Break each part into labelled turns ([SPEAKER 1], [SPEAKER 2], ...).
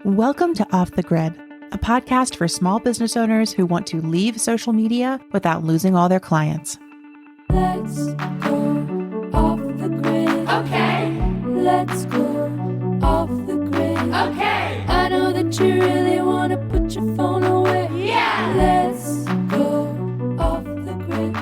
[SPEAKER 1] Welcome to Off the Grid, a podcast for small business owners who want to leave social media without losing all their clients.
[SPEAKER 2] Let's go off the grid. Okay. Let's go off the grid. Okay. I know that you really want to put your phone away. Yeah. Let's go off the grid.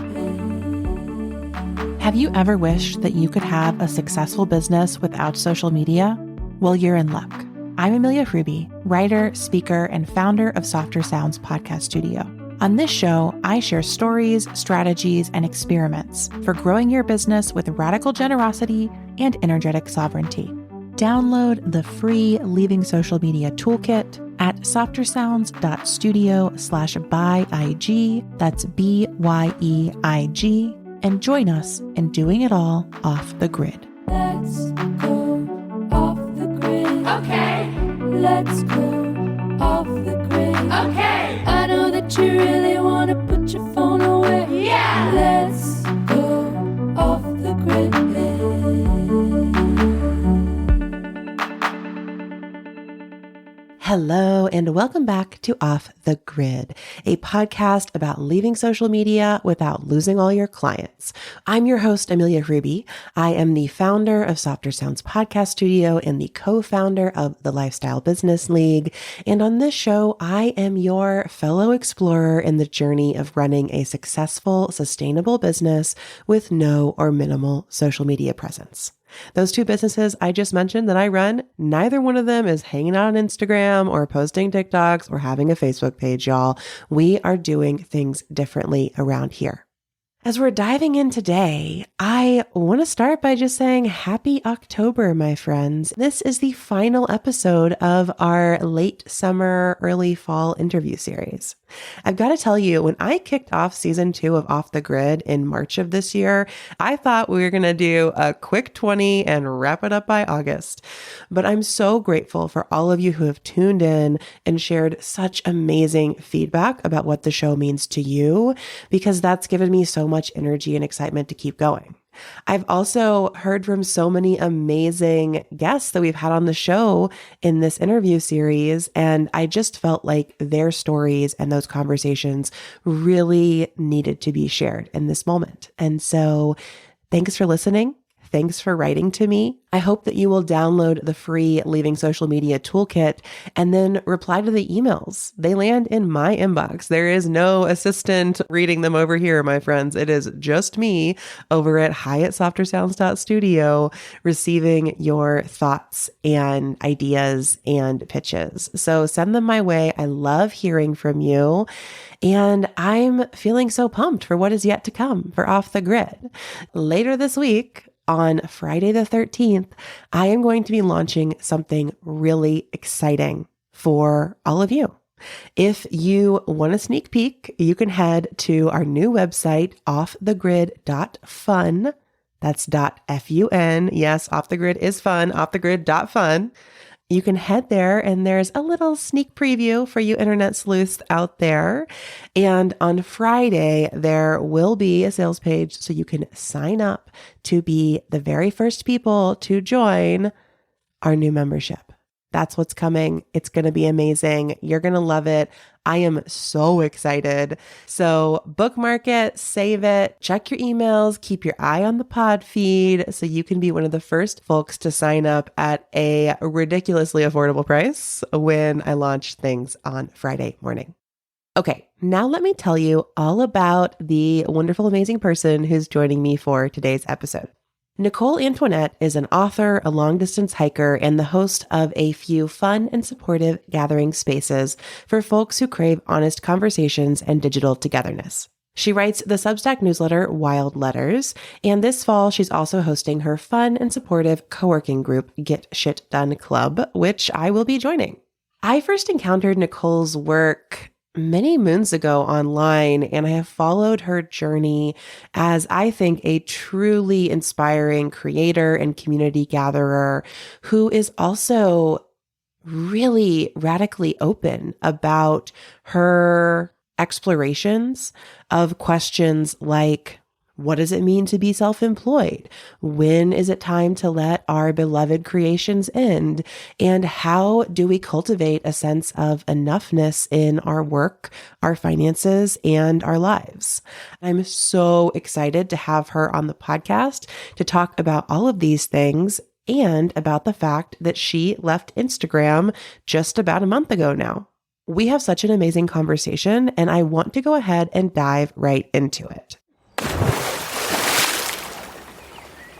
[SPEAKER 1] Have you ever wished that you could have a successful business without social media? Well, you're in luck. I'm Amelia Ruby, writer, speaker, and founder of Softer Sounds podcast studio. On this show, I share stories, strategies, and experiments for growing your business with radical generosity and energetic sovereignty. Download the free Leaving Social Media Toolkit at softersounds.studio/byeig, that's BYEIG, and join us in doing it all off the grid.
[SPEAKER 2] Let's go off the grid. Okay. Let's go off the grid. Okay. I know that you really want to put your phone away. Yeah. Let's go off the grid.
[SPEAKER 1] Hello, and welcome back to Off the Grid, a podcast about leaving social media without losing all your clients. I'm your host, Amelia Ruby. I am the founder of Softer Sounds Podcast Studio and the co-founder of the Lifestyle Business League. And on this show, I am your fellow explorer in the journey of running a successful, sustainable business with no or minimal social media presence. Those two businesses I just mentioned that I run, neither one of them is hanging out on Instagram or posting TikToks or having a Facebook page, y'all. We are doing things differently around here. As we're diving in today, I want to start by just saying happy October, my friends. This is the final episode of our late summer, early fall interview series. I've got to tell you, when I kicked off season 2 of Off the Grid in March of this year, I thought we were going to do a quick 20 and wrap it up by August. But I'm so grateful for all of you who have tuned in and shared such amazing feedback about what the show means to you, because that's given me so much energy and excitement to keep going. I've also heard from so many amazing guests that we've had on the show in this interview series, and I just felt like their stories and those conversations really needed to be shared in this moment. And so thanks for listening. Thanks for writing to me. I hope that you will download the free Leaving Social Media Toolkit and then reply to the emails. They land in my inbox. There is no assistant reading them over here, my friends. It is just me over at hi@softersounds.studio receiving your thoughts and ideas and pitches. So send them my way. I love hearing from you. And I'm feeling so pumped for what is yet to come for Off the Grid. Later this week, on Friday the 13th, I am going to be launching something really exciting for all of you. If you want a sneak peek, you can head to our new website, offthegrid.fun. That's .fun. Yes, Off the Grid is fun, offthegrid.fun. You can head there and there's a little sneak preview for you internet sleuths out there. And on Friday, there will be a sales page so you can sign up to be the very first people to join our new membership. That's what's coming. It's going to be amazing. You're going to love it. I am so excited. So bookmark it, save it, check your emails, keep your eye on the pod feed so you can be one of the first folks to sign up at a ridiculously affordable price when I launch things on Friday morning. Okay, now let me tell you all about the wonderful, amazing person who's joining me for today's episode. Nicole Antoinette is an author, a long-distance hiker, and the host of a few fun and supportive gathering spaces for folks who crave honest conversations and digital togetherness. She writes the Substack newsletter Wild Letters, and this fall she's also hosting her fun and supportive co-working group Get Shit Done Club, which I will be joining. I first encountered Nicole's work many moons ago online, and I have followed her journey as I think a truly inspiring creator and community gatherer who is also really radically open about her explorations of questions like, What does it mean to be self-employed? When is it time to let our beloved creations end? And how do we cultivate a sense of enoughness in our work, our finances, and our lives? I'm so excited to have her on the podcast to talk about all of these things and about the fact that she left Instagram just about a month ago now. We have such an amazing conversation, and I want to go ahead and dive right into it.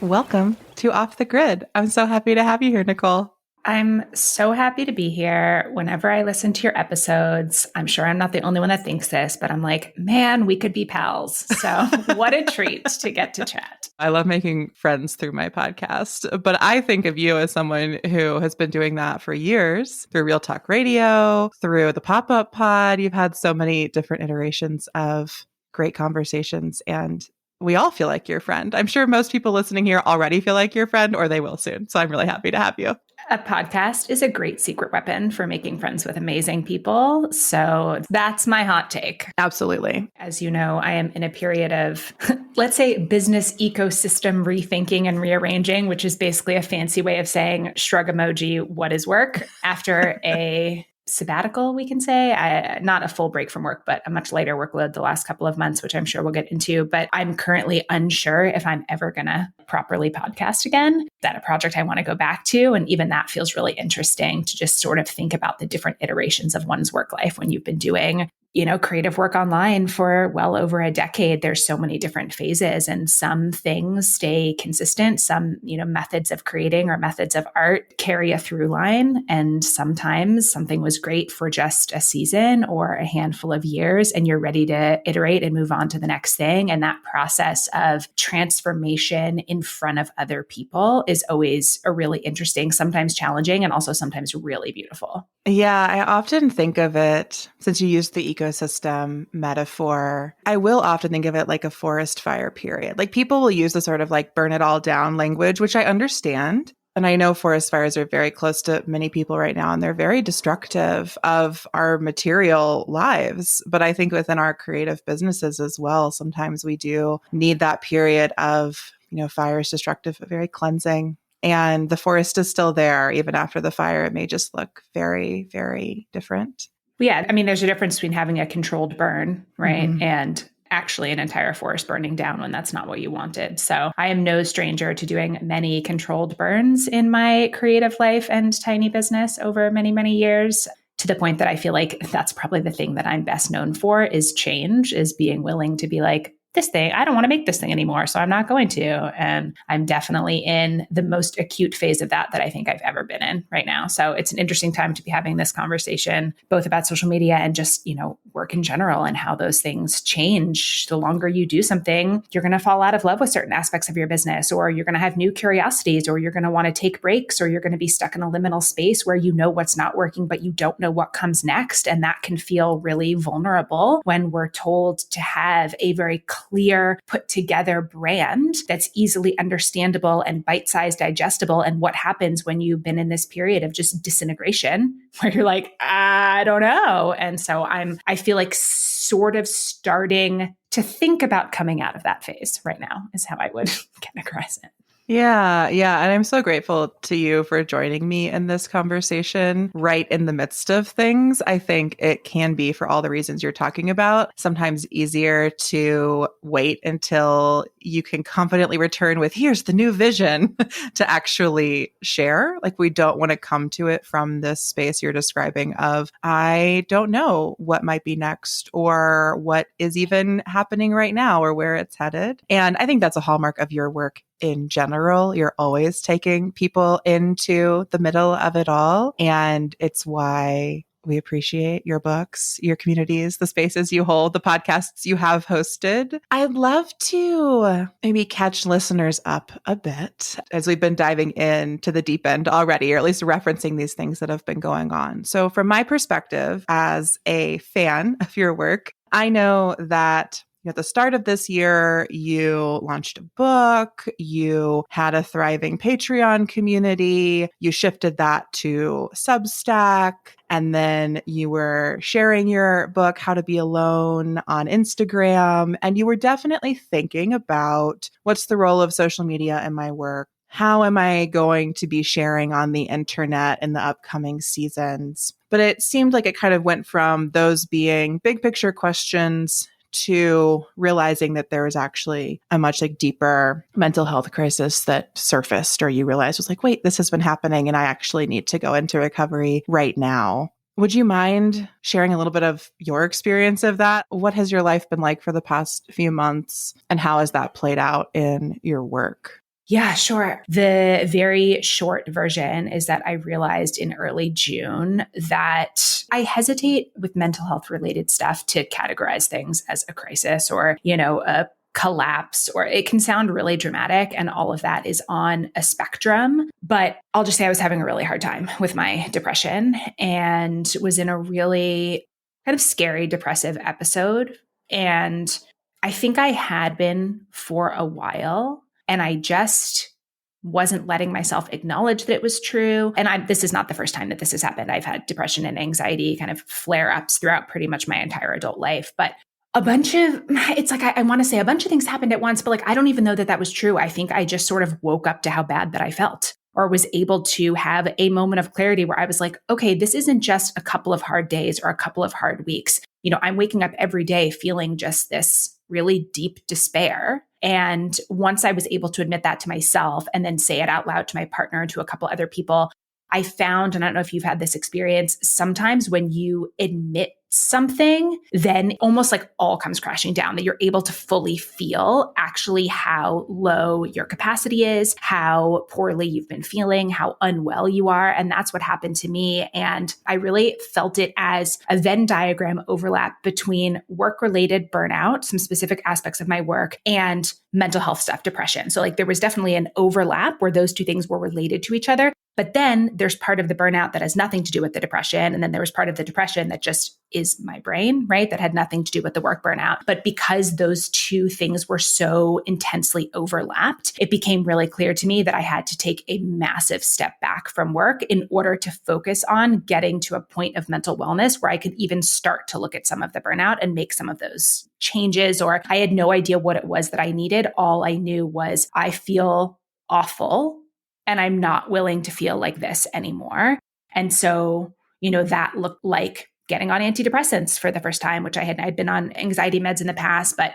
[SPEAKER 1] Welcome to Off the Grid. I'm so happy to have you here, Nicole.
[SPEAKER 3] I'm so happy to be here. Whenever I listen to your episodes, I'm sure I'm not the only one that thinks this, but I'm like, man, we could be pals. So what a treat to get to chat.
[SPEAKER 1] I love making friends through my podcast, but I think of you as someone who has been doing that for years through Real Talk Radio, through the Pop-Up Pod. You've had so many different iterations of great conversations, and we all feel like your friend. I'm sure most people listening here already feel like your friend, or they will soon. So I'm really happy to have you.
[SPEAKER 3] A podcast is a great secret weapon for making friends with amazing people. So that's my hot take.
[SPEAKER 1] Absolutely.
[SPEAKER 3] As you know, I am in a period of, let's say, business ecosystem rethinking and rearranging, which is basically a fancy way of saying shrug emoji, what is work? After a sabbatical, we can say, not a full break from work, but a much lighter workload the last couple of months, which I'm sure we'll get into. But I'm currently unsure if I'm ever going to properly podcast again. That a project I want to go back to. And even that feels really interesting to just sort of think about the different iterations of one's work life when you've been doing creative work online for well over a decade. There's so many different phases, and some things stay consistent. Some, methods of creating or methods of art carry a through line. And sometimes something was great for just a season or a handful of years, and you're ready to iterate and move on to the next thing. And that process of transformation in front of other people is always a really interesting, sometimes challenging, and also sometimes really beautiful.
[SPEAKER 1] Yeah, I often think of it, since you used the ecosystem metaphor, I will often think of it like a forest fire period. Like people will use the sort of like burn it all down language, which I understand. And I know forest fires are very close to many people right now, and they're very destructive of our material lives. But I think within our creative businesses as well, sometimes we do need that period of, fire is destructive, but very cleansing. And the forest is still there even after the fire. It may just look very, very different.
[SPEAKER 3] Yeah. I mean, there's a difference between having a controlled burn, right?
[SPEAKER 1] Mm-hmm.
[SPEAKER 3] And actually an entire forest burning down when that's not what you wanted. So I am no stranger to doing many controlled burns in my creative life and tiny business over many, many years, to the point that I feel like that's probably the thing that I'm best known for is change, is being willing to be like, this thing, I don't want to make this thing anymore, so I'm not going to. And I'm definitely in the most acute phase of that I think I've ever been in right now. So it's an interesting time to be having this conversation, both about social media and just, work in general and how those things change. The longer you do something, you're going to fall out of love with certain aspects of your business, or you're going to have new curiosities, or you're going to want to take breaks, or you're going to be stuck in a liminal space where you know what's not working, but you don't know what comes next. And that can feel really vulnerable when we're told to have a very clear, put together brand that's easily understandable and bite-sized digestible. And what happens when you've been in this period of just disintegration where you're like, I don't know. And so I feel like sort of starting to think about coming out of that phase right now is how I would categorize it.
[SPEAKER 1] Yeah. And I'm so grateful to you for joining me in this conversation right in the midst of things. I think it can be, for all the reasons you're talking about, sometimes easier to wait until you can confidently return with, here's the new vision, to actually share. Like, we don't want to come to it from this space you're describing of, I don't know what might be next, or what is even happening right now, or where it's headed. And I think that's a hallmark of your work in general. You're always taking people into the middle of it all. And it's why we appreciate your books, your communities, the spaces you hold, the podcasts you have hosted. I'd love to maybe catch listeners up a bit as we've been diving into the deep end already, or at least referencing these things that have been going on. So from my perspective as a fan of your work, I know that At the start of this year, you launched a book, you had a thriving Patreon community, you shifted that to Substack, and then you were sharing your book, How to Be Alone, on Instagram. And you were definitely thinking about what's the role of social media in my work? How am I going to be sharing on the internet in the upcoming seasons? But it seemed like it kind of went from those being big picture questions to realizing that there was actually a much deeper mental health crisis that surfaced, or you realized was wait, this has been happening and I actually need to go into recovery right now. Would you mind sharing a little bit of your experience of that? What has your life been like for the past few months, and how has that played out in your work?
[SPEAKER 3] Yeah, sure. The very short version is that I realized in early June that I hesitate with mental health related stuff to categorize things as a crisis or, a collapse, or it can sound really dramatic, and all of that is on a spectrum. But I'll just say I was having a really hard time with my depression and was in a really kind of scary, depressive episode. And I think I had been for a while. And I just wasn't letting myself acknowledge that it was true. And this is not the first time that this has happened. I've had depression and anxiety kind of flare-ups throughout pretty much my entire adult life. But I want to say a bunch of things happened at once, but I don't even know that that was true. I think I just sort of woke up to how bad that I felt, or was able to have a moment of clarity where I was like, okay, this isn't just a couple of hard days or a couple of hard weeks. I'm waking up every day feeling just this really deep despair. And once I was able to admit that to myself and then say it out loud to my partner and to a couple other people, I found, and I don't know if you've had this experience, sometimes when you admit something, then almost all comes crashing down, that you're able to fully feel actually how low your capacity is, how poorly you've been feeling, how unwell you are. And that's what happened to me. And I really felt it as a Venn diagram overlap between work-related burnout, some specific aspects of my work, and mental health stuff, depression. So there was definitely an overlap where those two things were related to each other. But then there's part of the burnout that has nothing to do with the depression. And then there was part of the depression that just is my brain, right? That had nothing to do with the work burnout. But because those two things were so intensely overlapped, it became really clear to me that I had to take a massive step back from work in order to focus on getting to a point of mental wellness where I could even start to look at some of the burnout and make some of those changes. Or I had no idea what it was that I needed. All I knew was I feel awful, and I'm not willing to feel like this anymore. And so, that looked like getting on antidepressants for the first time, which I'd been on anxiety meds in the past, but,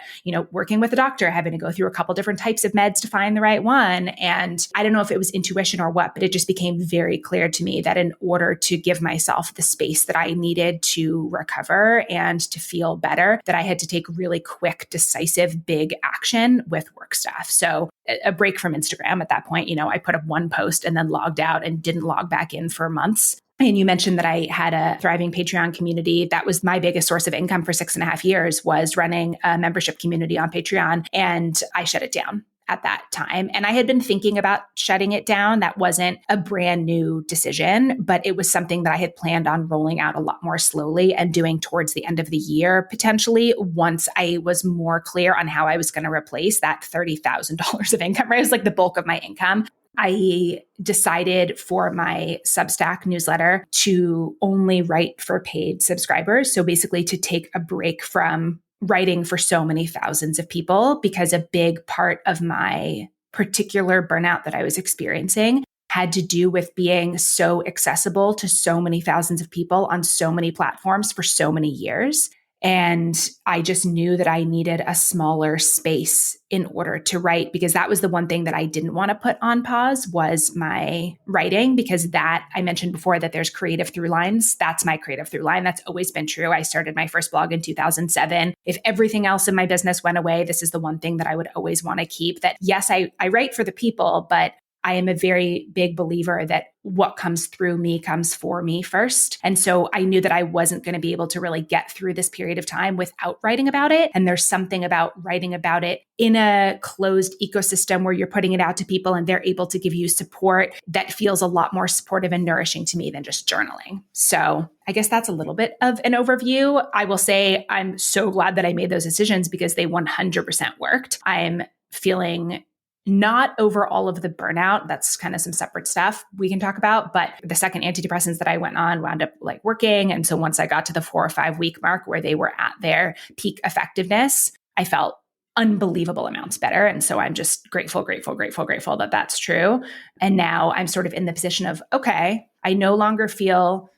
[SPEAKER 3] working with a doctor, having to go through a couple different types of meds to find the right one. And I don't know if it was intuition or what, but it just became very clear to me that in order to give myself the space that I needed to recover and to feel better, that I had to take really quick, decisive, big action with work stuff. So a break from Instagram at that point, I put up one post and then logged out and didn't log back in for months. And you mentioned that I had a thriving Patreon community. That was my biggest source of income for 6.5 years, was running a membership community on Patreon. And I shut it down at that time. And I had been thinking about shutting it down. That wasn't a brand new decision, but it was something that I had planned on rolling out a lot more slowly and doing towards the end of the year, potentially, once I was more clear on how I was going to replace that $30,000 of income, right? It was the bulk of my income. I decided for my Substack newsletter to only write for paid subscribers. So basically to take a break from writing for so many thousands of people, because a big part of my particular burnout that I was experiencing had to do with being so accessible to so many thousands of people on so many platforms for so many years. And I just knew that I needed a smaller space in order to write, because that was the one thing that I didn't want to put on pause, was my writing, because that, I mentioned before that there's creative through lines. That's my creative through line. That's always been true. I started my first blog in 2007. If everything else in my business went away, this is the one thing that I would always want to keep. That yes, I write for the people, but I am a very big believer that what comes through me comes for me first. And so I knew that I wasn't going to be able to really get through this period of time without writing about it. And there's something about writing about it in a closed ecosystem where you're putting it out to people and they're able to give you support that feels a lot more supportive and nourishing to me than just journaling. So I guess that's a little bit of an overview. I will say I'm so glad that I made those decisions because they 100% worked. I'm feeling not over all of the burnout. That's kind of some separate stuff we can talk about. But the second antidepressants that I went on wound up like working. And so once I got to the 4 or 5 week mark where they were at their peak effectiveness, I felt unbelievable amounts better. And so I'm just grateful that that's true. And now I'm sort of in the position of, okay, I no longer feel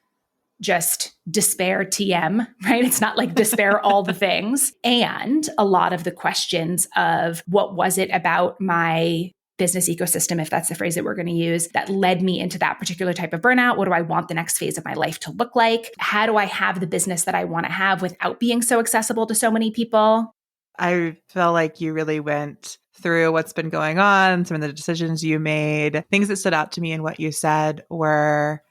[SPEAKER 3] just despair TM, right? It's not like despair all the things. And a lot of the questions of what was it about my business ecosystem, if that's the phrase that we're going to use, that led me into that particular type of burnout. What do I want the next phase of my life to look like? How do I have the business that I want to have without being so accessible to so many people?
[SPEAKER 4] I feel like you really went through what's been going on, some of the decisions you made. Things that stood out to me in what you said were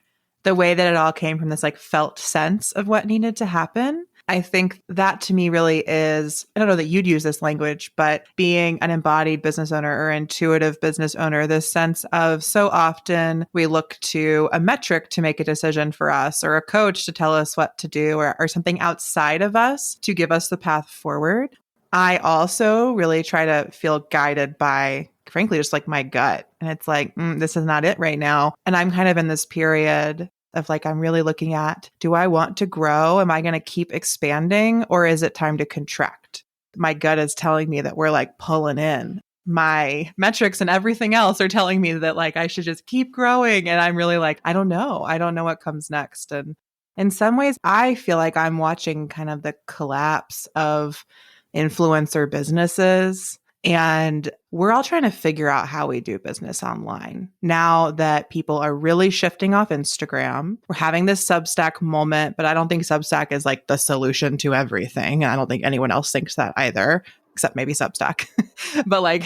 [SPEAKER 4] the way that it all came from this like felt sense of what needed to happen. I think that to me really is, I don't know that you'd use this language, but being an embodied business owner or intuitive business owner, this sense of so often we look to a metric to make a decision for us or a coach to tell us what to do or something outside of us to give us the path forward. I also really try to feel guided by, frankly, just like my gut. And it's like, this is not it right now. And I'm kind of in this period of like, I'm really looking at, do I want to grow? Am I going to keep expanding or is it time to contract? My gut is telling me that we're like pulling in. My metrics and everything else are telling me that like, I should just keep growing. And I'm really like, I don't know. I don't know what comes next. And in some ways, I feel like I'm watching kind of the collapse of influencer businesses. And we're all trying to figure out how we do business online. Now that people are really shifting off Instagram, we're having this Substack moment, but I don't think Substack is like the solution to everything. I don't think anyone else thinks that either, except maybe Substack. But like,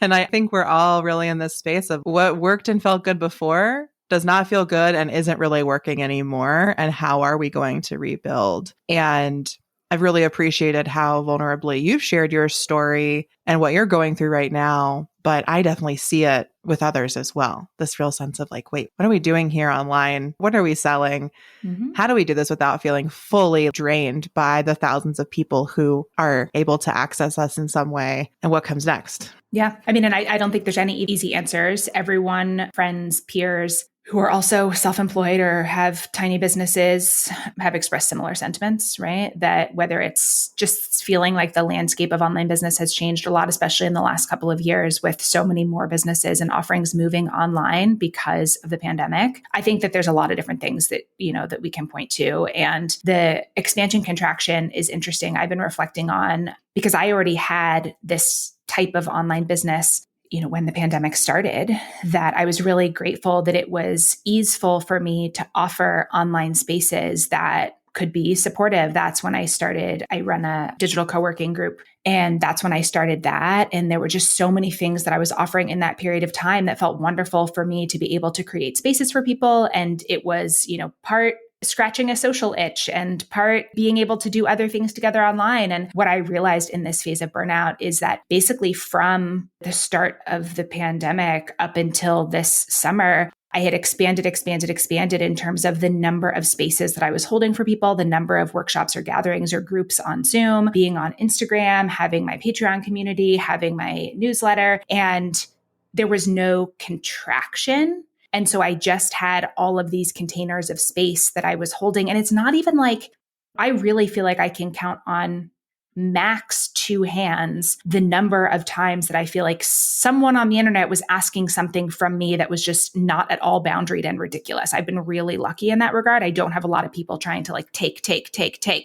[SPEAKER 4] and I think we're all really in this space of what worked and felt good before does not feel good and isn't really working anymore. And how are we going to rebuild? And I've really appreciated how vulnerably you've shared your story and what you're going through right now. But I definitely see it with others as well. This real sense of like, wait, what are we doing here online? What are we selling? Mm-hmm. How do we do this without feeling fully drained by the thousands of people who are able to access us in some way? And what comes next?
[SPEAKER 3] Yeah. I mean, and I don't think there's any easy answers. Everyone, friends, peers, who are also self-employed or have tiny businesses have expressed similar sentiments, right? That whether it's just feeling like the landscape of online business has changed a lot, especially in the last couple of years with so many more businesses and offerings moving online because of the pandemic. I think that there's a lot of different things that, that we can point to. And the expansion contraction is interesting. I've been reflecting on because I already had this type of online business when the pandemic started, that I was really grateful that it was easeful for me to offer online spaces that could be supportive. That's when I started. I run a digital co-working group, and that's when I started that. And there were just so many things that I was offering in that period of time that felt wonderful for me to be able to create spaces for people. And it was, part scratching a social itch and part being able to do other things together online. And what I realized in this phase of burnout is that basically from the start of the pandemic up until this summer, I had expanded in terms of the number of spaces that I was holding for people, the number of workshops or gatherings or groups on Zoom, being on Instagram, having my Patreon community, having my newsletter, and there was no contraction. And so I just had all of these containers of space that I was holding. And it's not even like, I really feel like I can count on max 2 hands the number of times that I feel like someone on the internet was asking something from me that was just not at all boundaried and ridiculous. I've been really lucky in that regard. I don't have a lot of people trying to like take.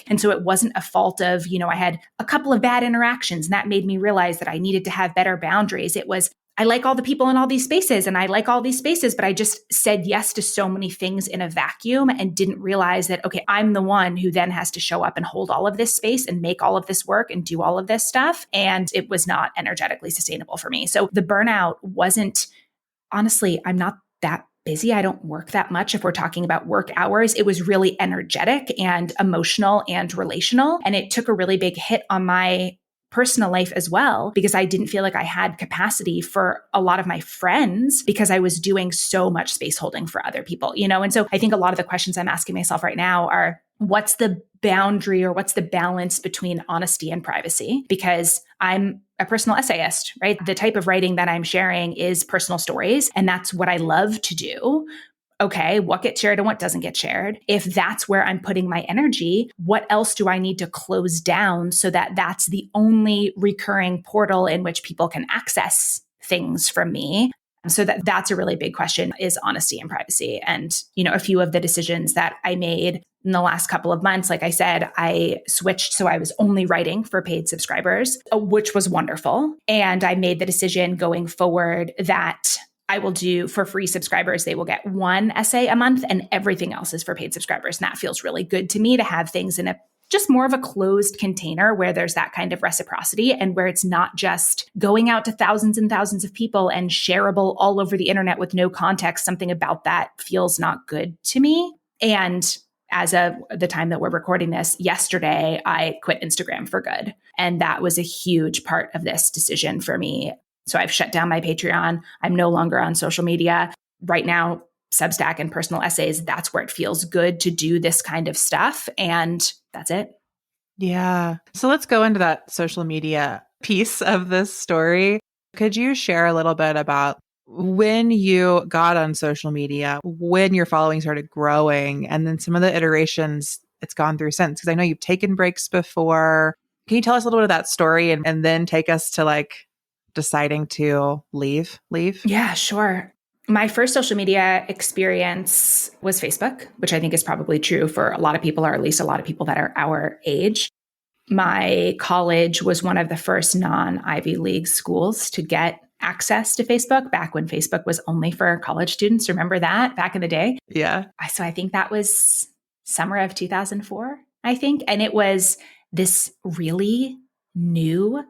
[SPEAKER 3] And so it wasn't a fault of, I had a couple of bad interactions and that made me realize that I needed to have better boundaries. It was, I like all the people in all these spaces and I like all these spaces, but I just said yes to so many things in a vacuum and didn't realize that, okay, I'm the one who then has to show up and hold all of this space and make all of this work and do all of this stuff. And it was not energetically sustainable for me. So the burnout wasn't honestly, I'm not that busy. I don't work that much. If we're talking about work hours, it was really energetic and emotional and relational. And it took a really big hit on my personal life as well, because I didn't feel like I had capacity for a lot of my friends because I was doing so much space holding for other people, you know? And so I think a lot of the questions I'm asking myself right now are, what's the boundary or what's the balance between honesty and privacy? Because I'm a personal essayist, right? The type of writing that I'm sharing is personal stories, and that's what I love to do. Okay, what gets shared and what doesn't get shared? If that's where I'm putting my energy, what else do I need to close down so that that's the only recurring portal in which people can access things from me? So that's a really big question, is honesty and privacy. And, you know, a few of the decisions that I made in the last couple of months, like I said, I switched. So I was only writing for paid subscribers, which was wonderful. And I made the decision going forward that I will do for free subscribers. They will get one essay a month and everything else is for paid subscribers. And that feels really good to me, to have things in a just more of a closed container where there's that kind of reciprocity and where it's not just going out to thousands and thousands of people and shareable all over the internet with no context. Something about that feels not good to me. And as of the time that we're recording this, yesterday, I quit Instagram for good. And that was a huge part of this decision for me. So I've shut down my Patreon. I'm no longer on social media. Right now, Substack and personal essays, that's where it feels good to do this kind of stuff. And that's it.
[SPEAKER 4] Yeah. So let's go into that social media piece of this story. Could you share a little bit about when you got on social media, when your following started growing, and then some of the iterations it's gone through since? Because I know you've taken breaks before. Can you tell us a little bit of that story and then take us to like deciding to leave?
[SPEAKER 3] Yeah, sure. My first social media experience was Facebook, which I think is probably true for a lot of people, or at least a lot of people that are our age. My college was one of the first non-Ivy League schools to get access to Facebook back when Facebook was only for college students. Remember that back in the day?
[SPEAKER 4] Yeah.
[SPEAKER 3] So I think that was summer of 2004, I think. And it was this really new,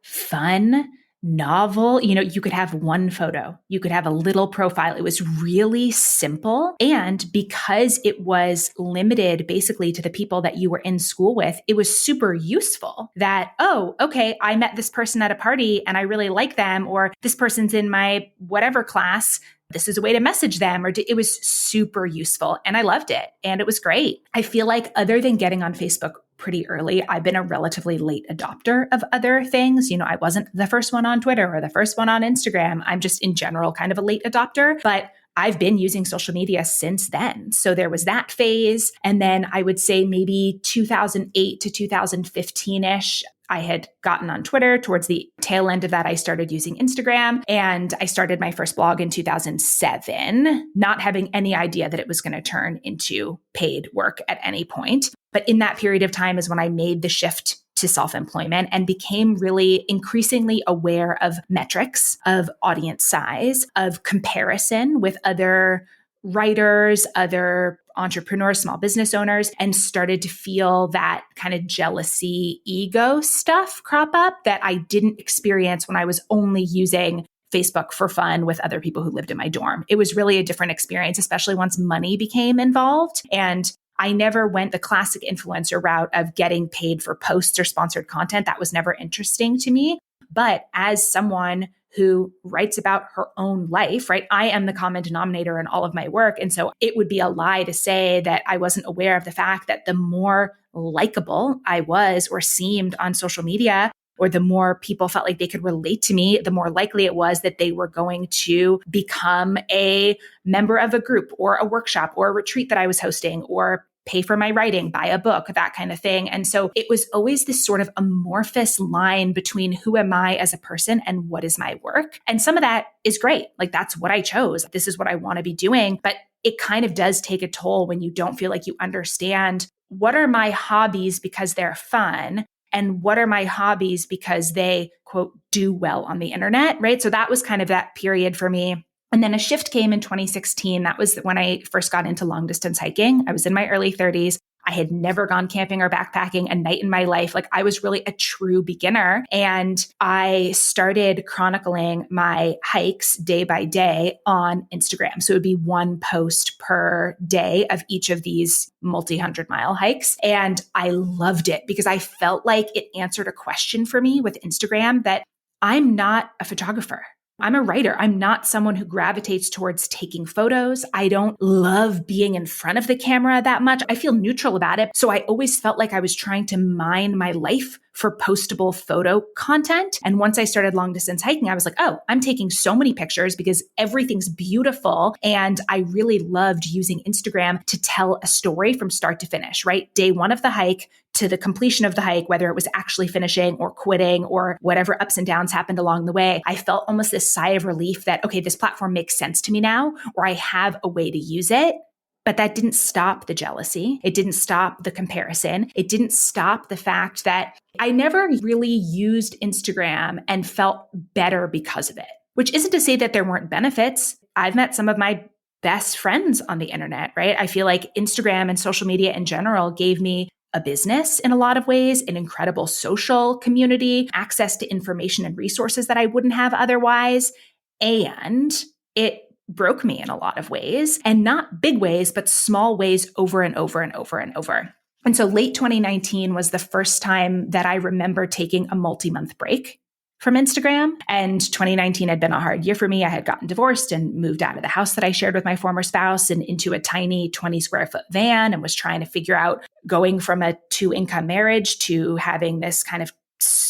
[SPEAKER 3] fun, novel. You know, you could have one photo, you could have a little profile. It was really simple. And because it was limited basically to the people that you were in school with, it was super useful that, oh, okay, I met this person at a party and I really like them, or this person's in my whatever class. This is a way to message them, or it was super useful. And I loved it. And it was great. I feel like other than getting on Facebook pretty early, I've been a relatively late adopter of other things. You know, I wasn't the first one on Twitter or the first one on Instagram. I'm just in general kind of a late adopter, but I've been using social media since then. So there was that phase. And then I would say maybe 2008 to 2015-ish, I had gotten on Twitter. Towards the tail end of that, I started using Instagram, and I started my first blog in 2007, not having any idea that it was going to turn into paid work at any point. But in that period of time is when I made the shift to self-employment and became really increasingly aware of metrics, of audience size, of comparison with other writers, other entrepreneurs, small business owners, and started to feel that kind of jealousy, ego stuff crop up that I didn't experience when I was only using Facebook for fun with other people who lived in my dorm. It was really a different experience, especially once money became involved. And I never went the classic influencer route of getting paid for posts or sponsored content. That was never interesting to me. But as someone who writes about her own life, right? I am the common denominator in all of my work. And so it would be a lie to say that I wasn't aware of the fact that the more likable I was or seemed on social media, or the more people felt like they could relate to me, the more likely it was that they were going to become a member of a group or a workshop or a retreat that I was hosting, or pay for my writing, buy a book, that kind of thing. And so it was always this sort of amorphous line between who am I as a person and what is my work. And some of that is great. Like, that's what I chose. This is what I want to be doing. But it kind of does take a toll when you don't feel like you understand what are my hobbies because they're fun, and what are my hobbies because they, quote, do well on the internet, right? So that was kind of that period for me. And then a shift came in 2016. That was when I first got into long distance hiking. I was in my early 30s. I had never gone camping or backpacking a night in my life. Like I was really a true beginner. And I started chronicling my hikes day by day on Instagram. So it would be one post per day of each of these multi-100-mile hikes. And I loved it because I felt like it answered a question for me with Instagram that I'm not a photographer. I'm a writer. I'm not someone who gravitates towards taking photos. I don't love being in front of the camera that much. I feel neutral about it. So I always felt like I was trying to mine my life for postable photo content. And once I started long distance hiking, I was like, oh, I'm taking so many pictures because everything's beautiful. And I really loved using Instagram to tell a story from start to finish, right? Day one of the hike to the completion of the hike, whether it was actually finishing or quitting or whatever ups and downs happened along the way, I felt almost this sigh of relief that, okay, this platform makes sense to me now, or I have a way to use it. But that didn't stop the jealousy. It didn't stop the comparison. It didn't stop the fact that I never really used Instagram and felt better because of it, which isn't to say that there weren't benefits. I've met some of my best friends on the internet, right? I feel like Instagram and social media in general gave me a business in a lot of ways, an incredible social community, access to information and resources that I wouldn't have otherwise. And it broke me in a lot of ways, and not big ways, but small ways over and over and over and over. And so late 2019 was the first time that I remember taking a multi-month break from Instagram. And 2019 had been a hard year for me. I had gotten divorced and moved out of the house that I shared with my former spouse and into a tiny 20 square foot van, and was trying to figure out going from a 2-income marriage to having this kind of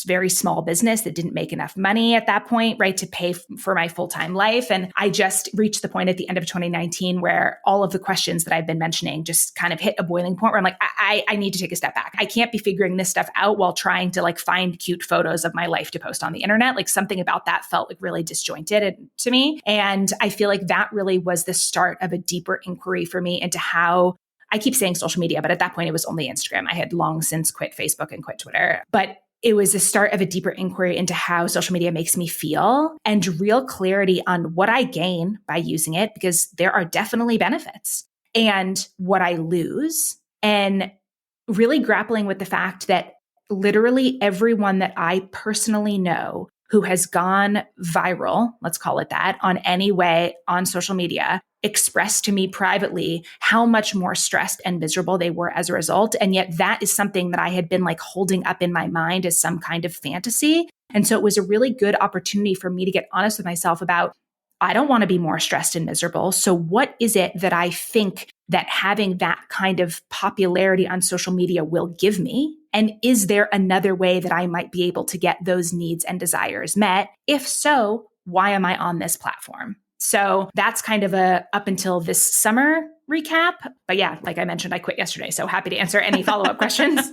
[SPEAKER 3] very small business that didn't make enough money at that point, right, to pay for my full-time life. And I just reached the point at the end of 2019 where all of the questions that I've been mentioning just kind of hit a boiling point where I'm like, I need to take a step back. I can't be figuring this stuff out while trying to like find cute photos of my life to post on the internet. Like something about that felt like really disjointed to me. And I feel like that really was the start of a deeper inquiry for me into how I keep saying social media, but at that point it was only Instagram. I had long since quit Facebook and quit Twitter. But it was the start of a deeper inquiry into how social media makes me feel and real clarity on what I gain by using it, because there are definitely benefits, and what I lose, and really grappling with the fact that literally everyone that I personally know who has gone viral, let's call it that, on any way on social media, expressed to me privately how much more stressed and miserable they were as a result. And yet that is something that I had been like holding up in my mind as some kind of fantasy. And so it was a really good opportunity for me to get honest with myself about, I don't want to be more stressed and miserable. So what is it that I think that having that kind of popularity on social media will give me? And is there another way that I might be able to get those needs and desires met? If so, why am I on this platform? So that's kind of a up until this summer recap. But yeah, like I mentioned, I quit yesterday. So happy to answer any follow-up questions.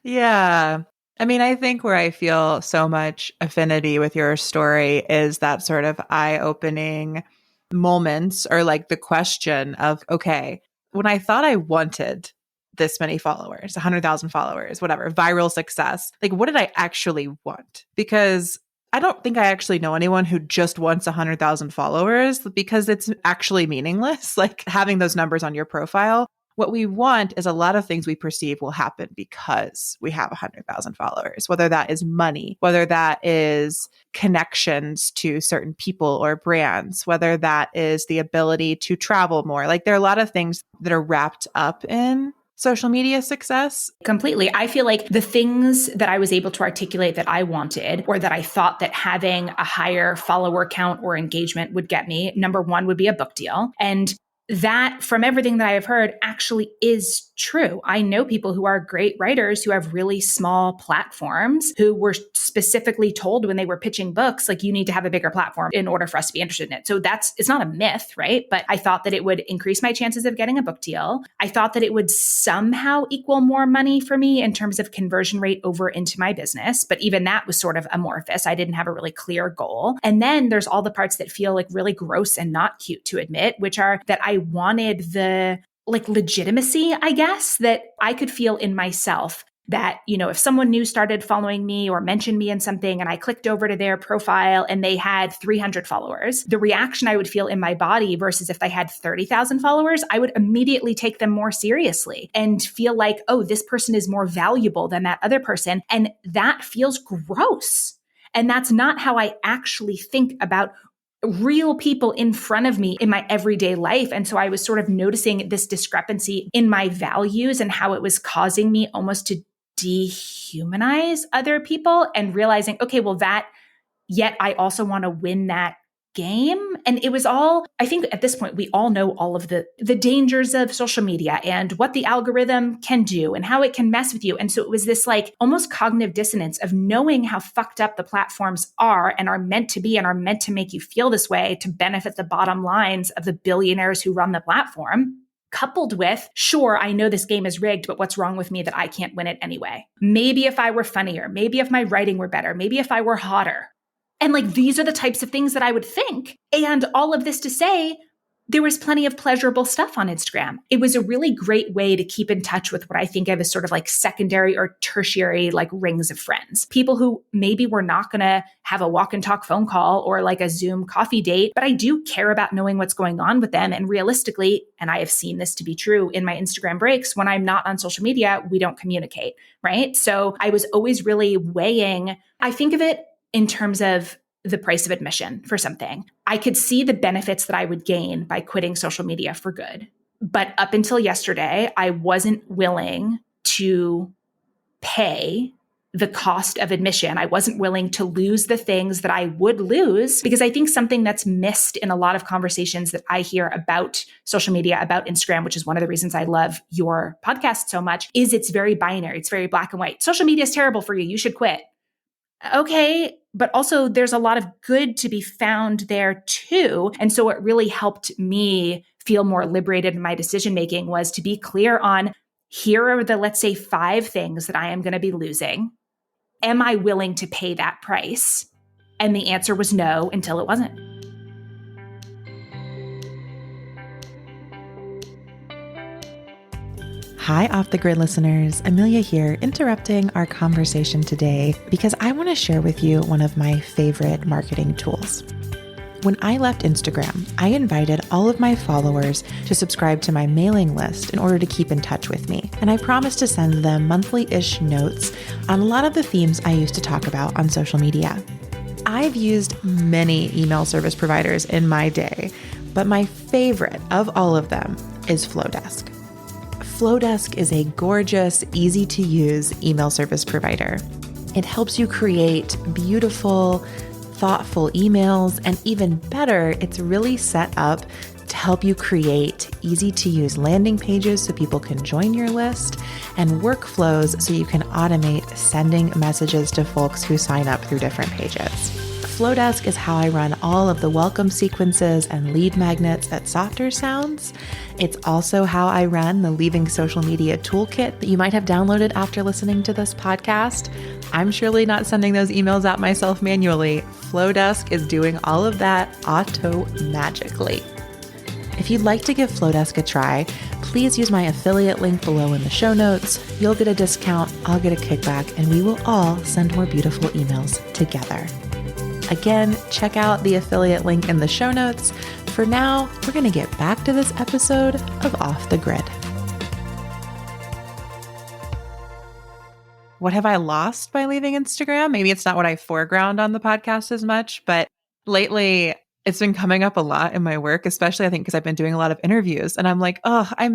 [SPEAKER 4] Yeah. I mean, I think where I feel so much affinity with your story is that sort of eye-opening moments, or like the question of, okay, when I thought I wanted this many followers, 100,000 followers, whatever, viral success, like what did I actually want? Because I don't think I actually know anyone who just wants 100,000 followers, because it's actually meaningless, like having those numbers on your profile. What we want is a lot of things we perceive will happen because we have 100,000 followers, whether that is money, whether that is connections to certain people or brands, whether that is the ability to travel more. Like there are a lot of things that are wrapped up in social media success.
[SPEAKER 3] Completely. I feel like the things that I was able to articulate that I wanted, or that I thought that having a higher follower count or engagement would get me, number one would be a book deal. And that, from everything that I have heard, actually is true. I know people who are great writers who have really small platforms who were specifically told when they were pitching books, like, you need to have a bigger platform in order for us to be interested in it. So it's not a myth, right? But I thought that it would increase my chances of getting a book deal. I thought that it would somehow equal more money for me in terms of conversion rate over into my business. But even that was sort of amorphous. I didn't have a really clear goal. And then there's all the parts that feel like really gross and not cute to admit, which are that I wanted the like legitimacy, I guess, that I could feel in myself that, if someone new started following me or mentioned me in something and I clicked over to their profile and they had 300 followers, the reaction I would feel in my body versus if they had 30,000 followers, I would immediately take them more seriously and feel like, oh, this person is more valuable than that other person. And that feels gross. And that's not how I actually think about real people in front of me in my everyday life. And so I was sort of noticing this discrepancy in my values and how it was causing me almost to dehumanize other people and realizing, okay, well, yet I also want to win that game. And it was all, I think at this point, we all know all of the dangers of social media and what the algorithm can do and how it can mess with you. And so it was this like almost cognitive dissonance of knowing how fucked up the platforms are and are meant to be and are meant to make you feel this way to benefit the bottom lines of the billionaires who run the platform. Coupled with, sure, I know this game is rigged, but what's wrong with me that I can't win it anyway? Maybe if I were funnier, maybe if my writing were better, maybe if I were hotter. And like, these are the types of things that I would think. And all of this to say, there was plenty of pleasurable stuff on Instagram. It was a really great way to keep in touch with what I think of as sort of like secondary or tertiary like rings of friends. People who maybe we're not going to have a walk and talk phone call or like a Zoom coffee date, but I do care about knowing what's going on with them. And realistically, and I have seen this to be true in my Instagram breaks, when I'm not on social media, we don't communicate, right? So I was always really weighing, I think of it in terms of the price of admission for something. I could see the benefits that I would gain by quitting social media for good. But up until yesterday, I wasn't willing to pay the cost of admission. I wasn't willing to lose the things that I would lose, because I think something that's missed in a lot of conversations that I hear about social media, about Instagram, which is one of the reasons I love your podcast so much, is it's very binary. It's very black and white. Social media is terrible for you. You should quit. Okay, but also there's a lot of good to be found there too. And so what really helped me feel more liberated in my decision-making was to be clear on, here are the, let's say, 5 things that I am going to be losing. Am I willing to pay that price? And the answer was no until it wasn't.
[SPEAKER 1] Hi, Off the Grid listeners. Amelia here, interrupting our conversation today because I want to share with you one of my favorite marketing tools. When I left Instagram, I invited all of my followers to subscribe to my mailing list in order to keep in touch with me. And I promised to send them monthly-ish notes on a lot of the themes I used to talk about on social media. I've used many email service providers in my day, but my favorite of all of them is Flowdesk. Flowdesk is a gorgeous, easy-to-use email service provider. It helps you create beautiful, thoughtful emails, and even better, it's really set up to help you create easy-to-use landing pages so people can join your list, and workflows so you can automate sending messages to folks who sign up through different pages. Flowdesk is how I run all of the welcome sequences and lead magnets at Softer Sounds. It's also how I run the Leaving Social Media Toolkit that you might have downloaded after listening to this podcast. I'm surely not sending those emails out myself manually. Flowdesk is doing all of that auto-magically. If you'd like to give Flowdesk a try, please use my affiliate link below in the show notes. You'll get a discount, I'll get a kickback, and we will all send more beautiful emails together. Again, check out the affiliate link in the show notes. For now, we're going to get back to this episode of Off the Grid.
[SPEAKER 4] What have I lost by leaving Instagram? Maybe it's not what I foreground on the podcast as much, but lately it's been coming up a lot in my work, especially I think because I've been doing a lot of interviews, and I'm like, oh, I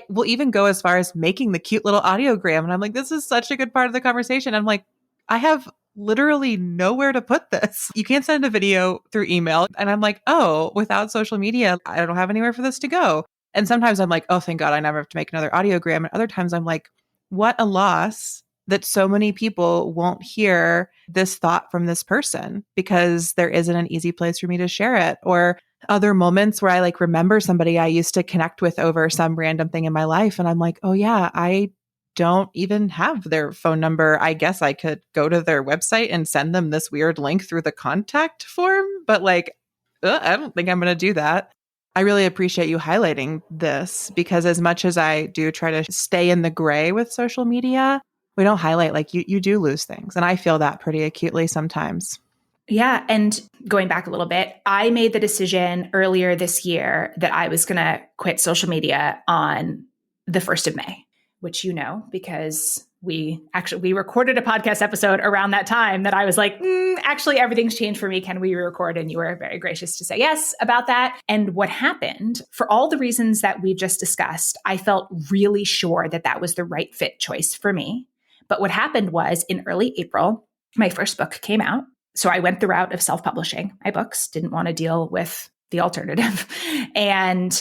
[SPEAKER 4] will even go as far as making the cute little audiogram. And I'm like, this is such a good part of the conversation. I'm like, I have literally nowhere to put this. You can't send a video through email. And I'm like, oh, without social media, I don't have anywhere for this to go. And sometimes I'm like, oh, thank God I never have to make another audiogram. And other times I'm like, what a loss that so many people won't hear this thought from this person because there isn't an easy place for me to share it. Or other moments where I like remember somebody I used to connect with over some random thing in my life. And I'm like, oh yeah, I don't even have their phone number. I guess I could go to their website and send them this weird link through the contact form, but like, I don't think I'm going to do that. I really appreciate you highlighting this because as much as I do try to stay in the gray with social media, we don't highlight, like you do lose things. And I feel that pretty acutely sometimes.
[SPEAKER 3] Yeah. And going back a little bit, I made the decision earlier this year that I was going to quit social media on the 1st of May, which because we recorded a podcast episode around that time that I was like, actually, everything's changed for me. Can we record? And you were very gracious to say yes about that. And what happened, for all the reasons that we've just discussed, I felt really sure that that was the right fit choice for me. But what happened was in early April, my first book came out. So I went the route of self-publishing my books, didn't want to deal with the alternative. And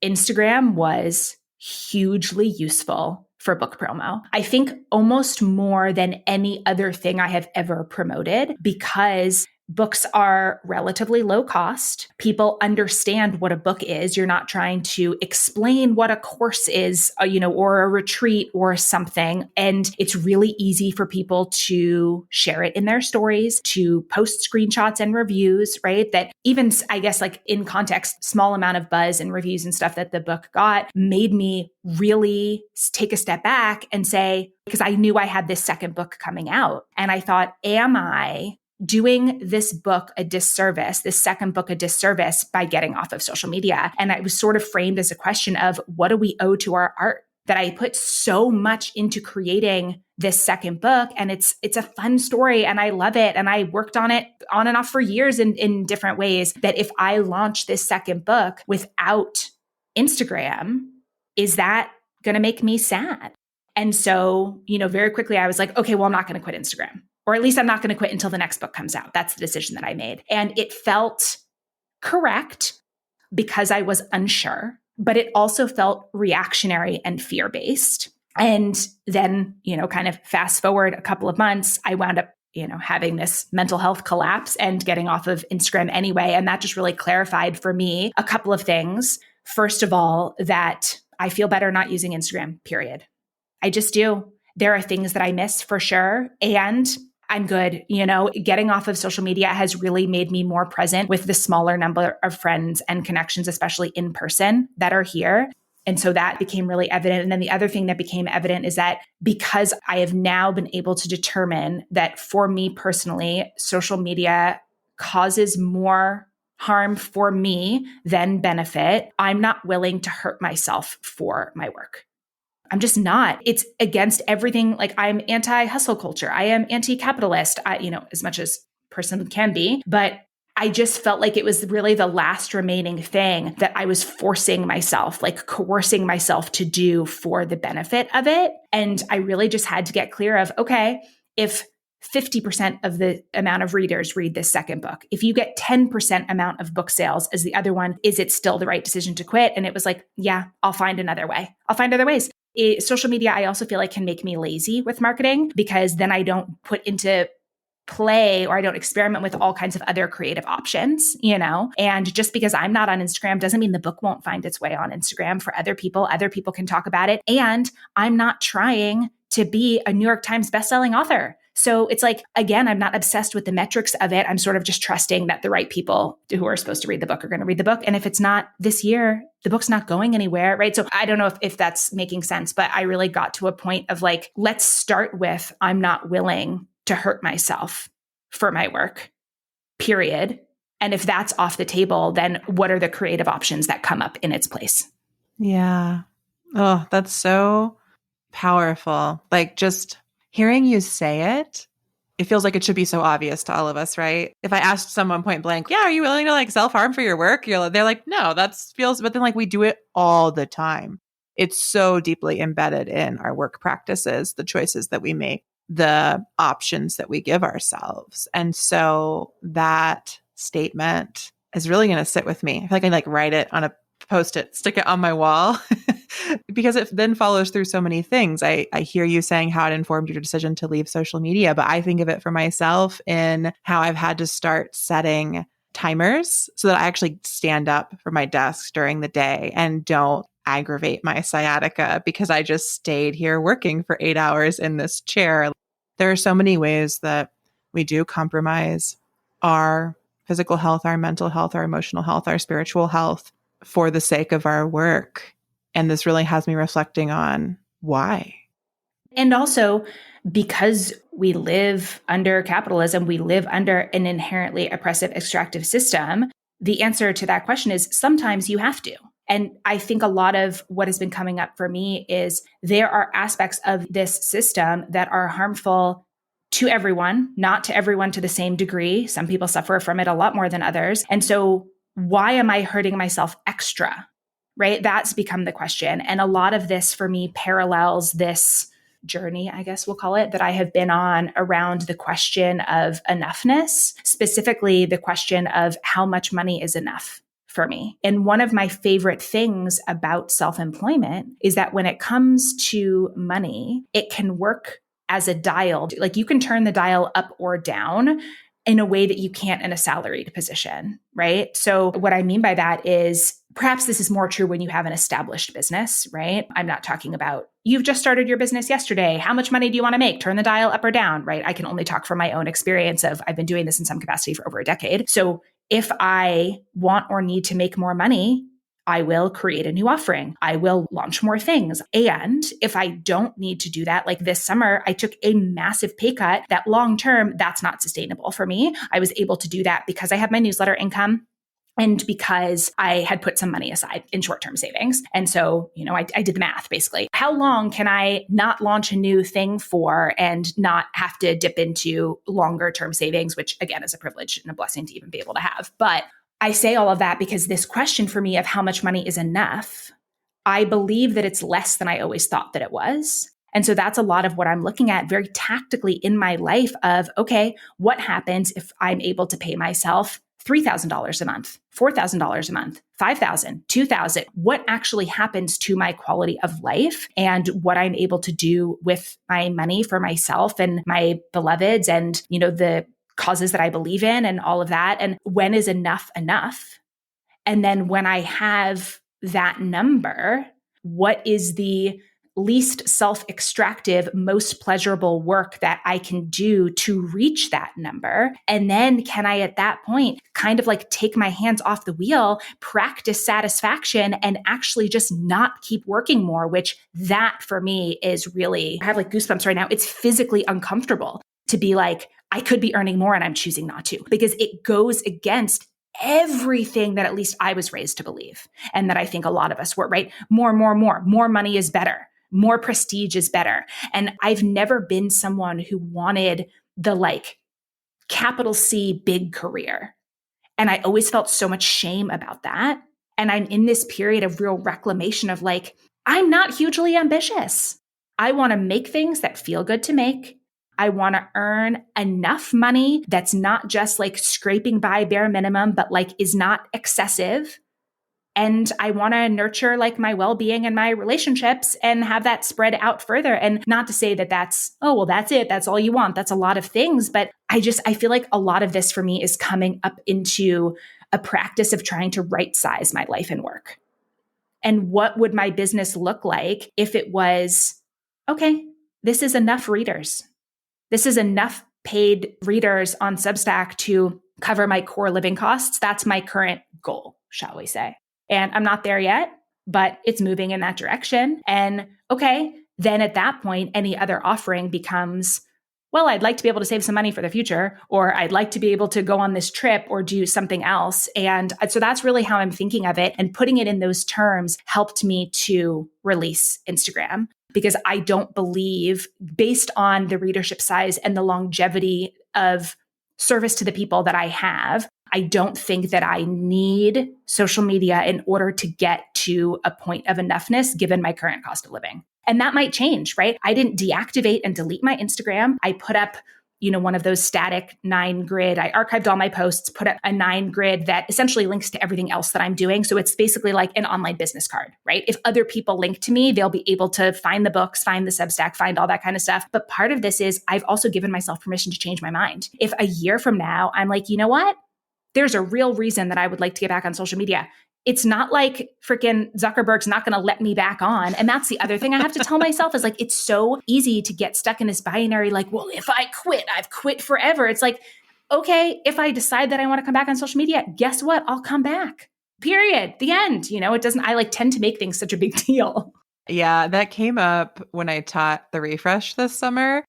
[SPEAKER 3] Instagram was hugely useful for book promo. I think almost more than any other thing I have ever promoted, because books are relatively low cost. People understand what a book is. You're not trying to explain what a course is, or a retreat or something. And it's really easy for people to share it in their stories, to post screenshots and reviews, right? That even, I guess, like in context, small amount of buzz and reviews and stuff that the book got made me really take a step back and say, because I knew I had this second book coming out. And I thought, am I doing this book a disservice, this second book a disservice by getting off of social media? And it was sort of framed as a question of, what do we owe to our art? That I put so much into creating this second book, and it's a fun story and I love it. And I worked on it on and off for years in different ways, that if I launch this second book without Instagram, is that going to make me sad? And so, very quickly I was like, okay, well, I'm not going to quit Instagram. Or at least I'm not going to quit until the next book comes out. That's the decision that I made. And it felt correct because I was unsure, but it also felt reactionary and fear-based. And then, kind of fast forward a couple of months, I wound up, having this mental health collapse and getting off of Instagram anyway. And that just really clarified for me a couple of things. First of all, that I feel better not using Instagram, period. I just do. There are things that I miss for sure. And I'm good. Getting off of social media has really made me more present with the smaller number of friends and connections, especially in person, that are here. And so that became really evident. And then the other thing that became evident is that because I have now been able to determine that for me personally, social media causes more harm for me than benefit, I'm not willing to hurt myself for my work. I'm just not. It's against everything. Like, I'm anti-hustle culture. I am anti-capitalist, as much as a person can be. But I just felt like it was really the last remaining thing that I was forcing myself, like coercing myself to do for the benefit of it. And I really just had to get clear of, okay, if 50% of the amount of readers read this second book, if you get 10% amount of book sales as the other one, is it still the right decision to quit? And it was like, yeah, I'll find another way. I'll find other ways. Social media, I also feel like, can make me lazy with marketing, because then I don't put into play, or I don't experiment with all kinds of other creative options, and just because I'm not on Instagram doesn't mean the book won't find its way on Instagram for other people. Other people can talk about it. And I'm not trying to be a New York Times bestselling author. So it's like, again, I'm not obsessed with the metrics of it. I'm sort of just trusting that the right people who are supposed to read the book are going to read the book. And if it's not this year, the book's not going anywhere, right? So I don't know if that's making sense, but I really got to a point of like, let's start with, I'm not willing to hurt myself for my work, period. And if that's off the table, then what are the creative options that come up in its place?
[SPEAKER 4] Yeah. Oh, that's so powerful. Like, just hearing you say it, it feels like it should be so obvious to all of us, right? If I asked someone point blank, yeah, are you willing to like self-harm for your work? They're like, no, but then like we do it all the time. It's so deeply embedded in our work practices, the choices that we make, the options that we give ourselves. And so that statement is really going to sit with me. I feel like I like write it on a Post-it, stick it on my wall, because it then follows through so many things. I hear you saying how it informed your decision to leave social media, but I think of it for myself in how I've had to start setting timers so that I actually stand up from my desk during the day and don't aggravate my sciatica because I just stayed here working for 8 hours in this chair. There are so many ways that we do compromise our physical health, our mental health, our emotional health, our spiritual health for the sake of our work. And this really has me reflecting on why.
[SPEAKER 3] And also, because we live under capitalism, we live under an inherently oppressive, extractive system, the answer to that question is sometimes you have to. And I think a lot of what has been coming up for me is there are aspects of this system that are harmful to everyone, not to everyone to the same degree. Some people suffer from it a lot more than others. And so why am I hurting myself extra? Right? That's become the question. And a lot of this for me parallels this journey, I guess we'll call it, that I have been on around the question of enoughness, specifically the question of how much money is enough for me. And one of my favorite things about self-employment is that when it comes to money, it can work as a dial. Like you can turn the dial up or down in a way that you can't in a salaried position, right? So what I mean by that is perhaps this is more true when you have an established business, right? I'm not talking about you've just started your business yesterday. How much money do you want to make? Turn the dial up or down, right? I can only talk from my own experience of I've been doing this in some capacity for over a decade. So if I want or need to make more money, I will create a new offering. I will launch more things. And if I don't need to do that, like this summer, I took a massive pay cut that long term, that's not sustainable for me. I was able to do that because I have my newsletter income and because I had put some money aside in short-term savings. And so, I did the math basically. How long can I not launch a new thing for and not have to dip into longer term savings, which again is a privilege and a blessing to even be able to have. But I say all of that because this question for me of how much money is enough, I believe that it's less than I always thought that it was. And so that's a lot of what I'm looking at very tactically in my life of, okay, what happens if I'm able to pay myself $3,000 a month, $4,000 a month, $5,000, $2,000? What actually happens to my quality of life and what I'm able to do with my money for myself and my beloveds and, the causes that I believe in and all of that. And when is enough enough? And then when I have that number, what is the least self-extractive, most pleasurable work that I can do to reach that number? And then can I at that point kind of like take my hands off the wheel, practice satisfaction, and actually just not keep working more, which that for me is really, I have like goosebumps right now. It's physically uncomfortable to be like, I could be earning more and I'm choosing not to, because it goes against everything that at least I was raised to believe. And that I think a lot of us were, right? More money is better. More prestige is better. And I've never been someone who wanted the like capital C big career. And I always felt so much shame about that. And I'm in this period of real reclamation of like, I'm not hugely ambitious. I want to make things that feel good to make. I want to earn enough money that's not just like scraping by bare minimum, but like is not excessive. And I want to nurture like my well-being and my relationships and have that spread out further. And not to say that that's, oh, well, that's it. That's all you want. That's a lot of things. But I feel like a lot of this for me is coming up into a practice of trying to right size my life and work. And what would my business look like if it was, okay, this is enough readers. This is enough paid readers on Substack to cover my core living costs. That's my current goal, shall we say. And I'm not there yet, but it's moving in that direction. And okay, then at that point, any other offering becomes, well, I'd like to be able to save some money for the future, or I'd like to be able to go on this trip or do something else. And so that's really how I'm thinking of it. And putting it in those terms helped me to release Instagram, because I don't believe, based on the readership size and the longevity of service to the people that I have, I don't think that I need social media in order to get to a point of enoughness given my current cost of living. And that might change, right? I didn't deactivate and delete my Instagram. I put up, one of those static 9-grid. I archived all my posts, put up a 9-grid that essentially links to everything else that I'm doing. So it's basically like an online business card, right? If other people link to me, they'll be able to find the books, find the Substack, find all that kind of stuff. But part of this is I've also given myself permission to change my mind. If a year from now, I'm like, you know what? There's a real reason that I would like to get back on social media. It's not like freaking Zuckerberg's not going to let me back on. And that's the other thing I have to tell myself is like, it's so easy to get stuck in this binary, like, well, if I quit, I've quit forever. It's like, okay, if I decide that I want to come back on social media, guess what? I'll come back. Period. The end. It doesn't, I like tend to make things such a big deal.
[SPEAKER 4] Yeah, that came up when I taught the refresh this summer.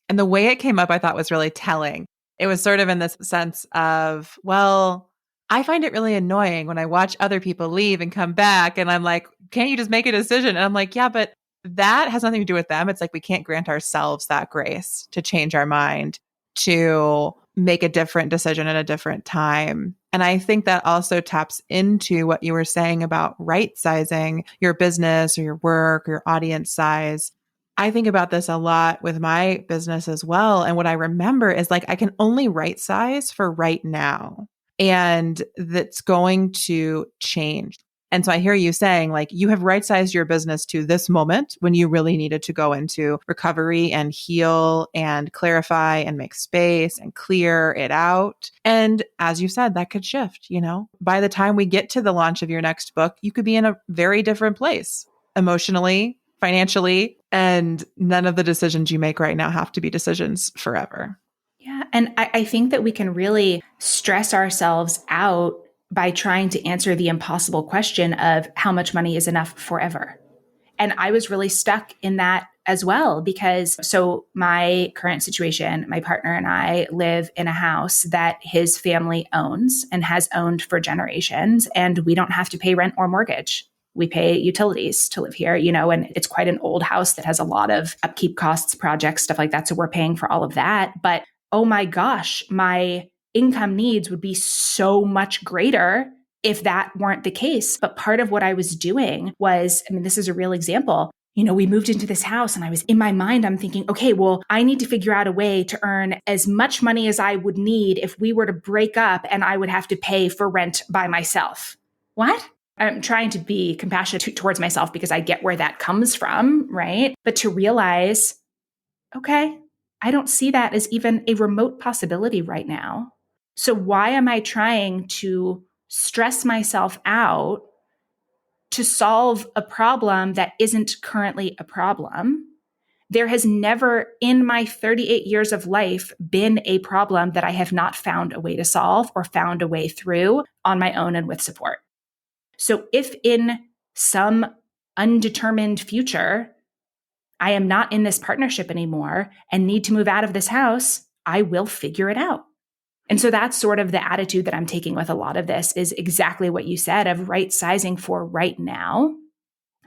[SPEAKER 4] And the way it came up, I thought was really telling. It was sort of in this sense of, well, I find it really annoying when I watch other people leave and come back. And I'm like, can't you just make a decision? And I'm like, yeah, but that has nothing to do with them. It's like we can't grant ourselves that grace to change our mind, to make a different decision at a different time. And I think that also taps into what you were saying about right sizing your business or your work or your audience size. I think about this a lot with my business as well. And what I remember is like, I can only right size for right now. And that's going to change. And so I hear you saying, like, you have right sized your business to this moment when you really needed to go into recovery and heal and clarify and make space and clear it out. And as you said, that could shift, you know, by the time we get to the launch of your next book, you could be in a very different place emotionally, financially, and none of the decisions you make right now have to be decisions forever.
[SPEAKER 3] Yeah. And I think that we can really stress ourselves out by trying to answer the impossible question of how much money is enough forever. And I was really stuck in that as well, because so my current situation, my partner and I live in a house that his family owns and has owned for generations, and we don't have to pay rent or mortgage. We pay utilities to live here, you know, and it's quite an old house that has a lot of upkeep costs, projects, stuff like that. So we're paying for all of that. But oh my gosh, my income needs would be so much greater if that weren't the case. But part of what I was doing was, I mean, this is a real example. You know, we moved into this house and I was in my mind, I'm thinking, okay, well, I need to figure out a way to earn as much money as I would need if we were to break up and I would have to pay for rent by myself. What? I'm trying to be compassionate towards myself because I get where that comes from, right? But to realize, okay, I don't see that as even a remote possibility right now. So why am I trying to stress myself out to solve a problem that isn't currently a problem? There has never in my 38 years of life been a problem that I have not found a way to solve or found a way through on my own and with support. So if in some undetermined future, I am not in this partnership anymore and need to move out of this house, I will figure it out. And so that's sort of the attitude that I'm taking with a lot of this is exactly what you said of right sizing for right now,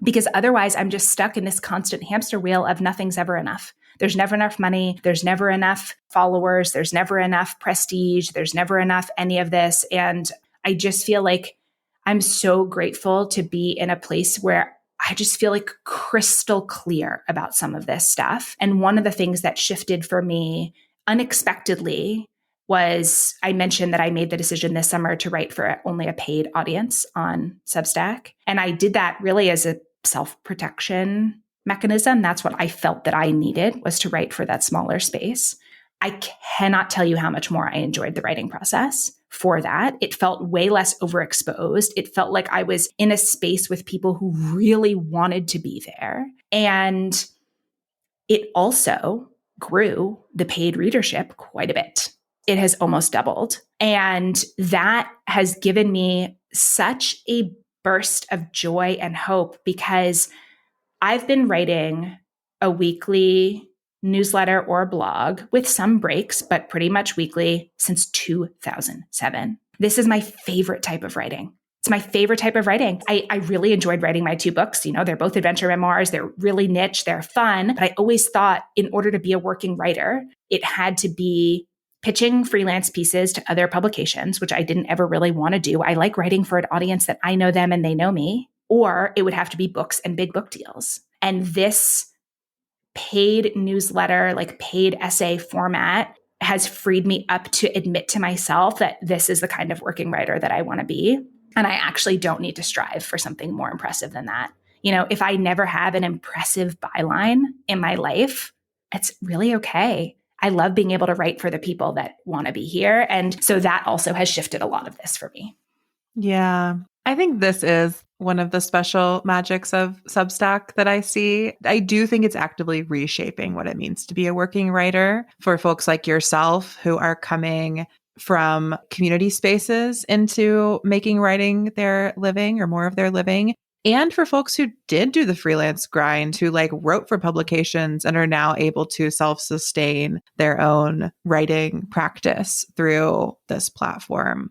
[SPEAKER 3] because otherwise I'm just stuck in this constant hamster wheel of nothing's ever enough. There's never enough money. There's never enough followers. There's never enough prestige. There's never enough any of this. And I just feel like I'm so grateful to be in a place where I just feel like crystal clear about some of this stuff. And one of the things that shifted for me unexpectedly was I mentioned that I made the decision this summer to write for only a paid audience on Substack. And I did that really as a self-protection mechanism. That's what I felt that I needed, was to write for that smaller space. I cannot tell you how much more I enjoyed the writing process for that. It felt way less overexposed. It felt like I was in a space with people who really wanted to be there. And it also grew the paid readership quite a bit. It has almost doubled. And that has given me such a burst of joy and hope, because I've been writing a weekly newsletter or blog with some breaks, but pretty much weekly since 2007. This is my favorite type of writing. It's my favorite type of writing. I really enjoyed writing my 2 books. You know, they're both adventure memoirs. They're really niche. They're fun. But I always thought in order to be a working writer, it had to be pitching freelance pieces to other publications, which I didn't ever really want to do. I like writing for an audience that I know them and they know me, or it would have to be books and big book deals. And this paid newsletter, like paid essay format, has freed me up to admit to myself that this is the kind of working writer that I want to be. And I actually don't need to strive for something more impressive than that. You know, if I never have an impressive byline in my life, it's really okay. I love being able to write for the people that want to be here. And so that also has shifted a lot of this for me.
[SPEAKER 4] Yeah. I think this is one of the special magics of Substack that I see. I do think it's actively reshaping what it means to be a working writer for folks like yourself who are coming from community spaces into making writing their living or more of their living. And for folks who did do the freelance grind, who like wrote for publications and are now able to self-sustain their own writing practice through this platform.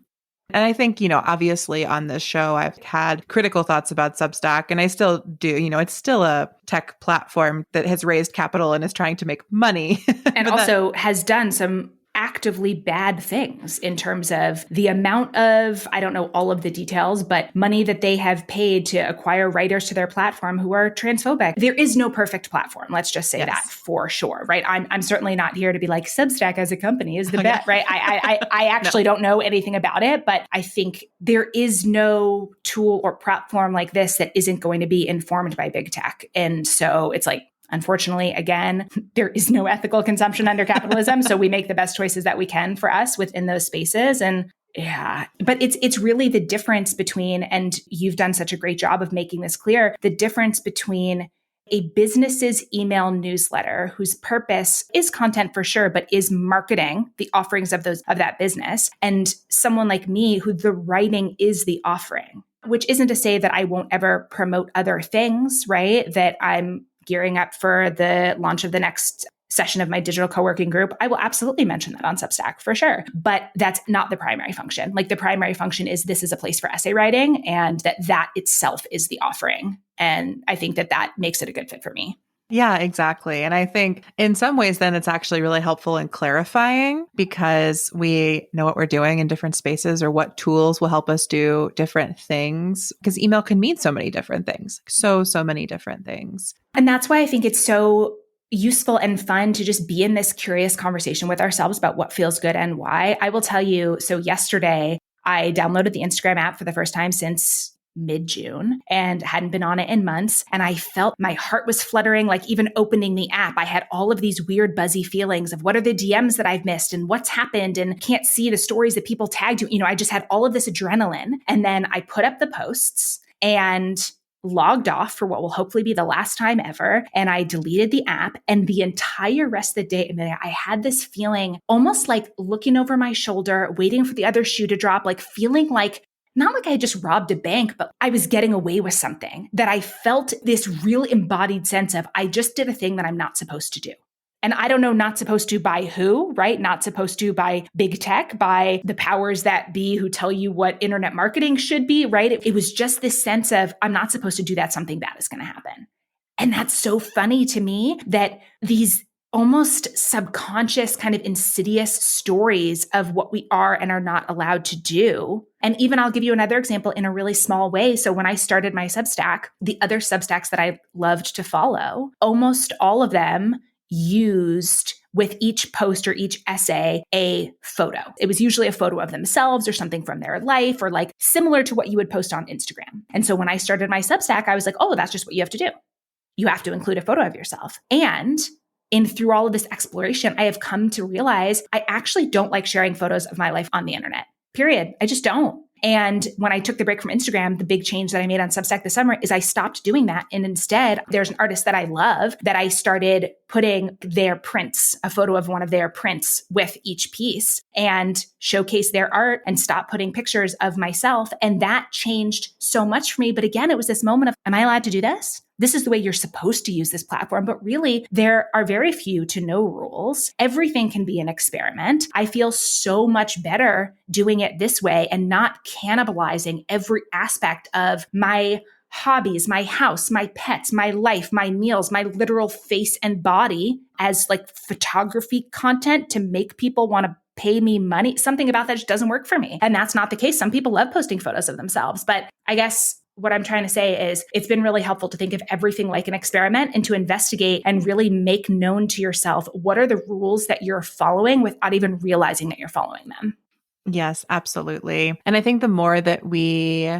[SPEAKER 4] And I think, obviously on this show, I've had critical thoughts about Substack, and I still do. It's still a tech platform that has raised capital and is trying to make money.
[SPEAKER 3] And also has done some actively bad things in terms of the amount of, I don't know all of the details, but money that they have paid to acquire writers to their platform who are transphobic. There is no perfect platform. Let's just say that for sure, right? I'm certainly not here to be like Substack as a company is the best, right? I actually don't know anything about it, but I think there is no tool or platform like this that isn't going to be informed by big tech. And so it's like, unfortunately, again, there is no ethical consumption under capitalism. So we make the best choices that we can for us within those spaces. And yeah, but it's really the difference between, and you've done such a great job of making this clear, the difference between a business's email newsletter whose purpose is content for sure, but is marketing the offerings of that business, and someone like me who the writing is the offering, which isn't to say that I won't ever promote other things, right? That I'm gearing up for the launch of the next session of my digital co-working group. I will absolutely mention that on Substack for sure, but that's not the primary function. Like the primary function is this is a place for essay writing, and that itself is the offering. And I think that makes it a good fit for me.
[SPEAKER 4] Yeah, exactly. And I think in some ways, then it's actually really helpful in clarifying because we know what we're doing in different spaces or what tools will help us do different things. Because email can mean so many different things, so many different things.
[SPEAKER 3] And that's why I think it's so useful and fun to just be in this curious conversation with ourselves about what feels good and why. I will tell you, so yesterday, I downloaded the Instagram app for the first time since mid-June and hadn't been on it in months. And I felt my heart was fluttering, like even opening the app, I had all of these weird buzzy feelings of what are the DMs that I've missed and what's happened and can't see the stories that people tagged you. I just had all of this adrenaline. And then I put up the posts and logged off for what will hopefully be the last time ever. And I deleted the app, and the entire rest of the day, I had this feeling almost like looking over my shoulder, waiting for the other shoe to drop, like feeling like not like I just robbed a bank, but I was getting away with something, that I felt this real embodied sense of I just did a thing that I'm not supposed to do. And I don't know, not supposed to by who, right? Not supposed to by big tech, by the powers that be who tell you what internet marketing should be, right? It was just this sense of I'm not supposed to do that, something bad is going to happen. And that's so funny to me that these almost subconscious kind of insidious stories of what we are and are not allowed to do. And even I'll give you another example in a really small way. So when I started my Substack, the other Substacks that I loved to follow, almost all of them used with each post or each essay a photo. It was usually a photo of themselves or something from their life or like similar to what you would post on Instagram. And so when I started my Substack, I was like, oh, that's just what you have to do. You have to include a photo of yourself. And through all of this exploration, I have come to realize I actually don't like sharing photos of my life on the internet, period. I just don't. And when I took the break from Instagram, the big change that I made on Substack this summer is I stopped doing that. And instead, there's an artist that I love that I started putting their prints, a photo of one of their prints with each piece and showcase their art and stop putting pictures of myself. And that changed so much for me. But again, it was this moment of, am I allowed to do this? This is the way you're supposed to use this platform. But really, there are very few to no rules. Everything can be an experiment. I feel so much better doing it this way and not cannibalizing every aspect of my hobbies, my house, my pets, my life, my meals, my literal face and body as like photography content to make people want to pay me money. Something about that just doesn't work for me. And that's not the case. Some people love posting photos of themselves. But I guess what I'm trying to say is it's been really helpful to think of everything like an experiment and to investigate and really make known to yourself what are the rules that you're following without even realizing that you're following them.
[SPEAKER 4] Yes, absolutely. And I think the more that we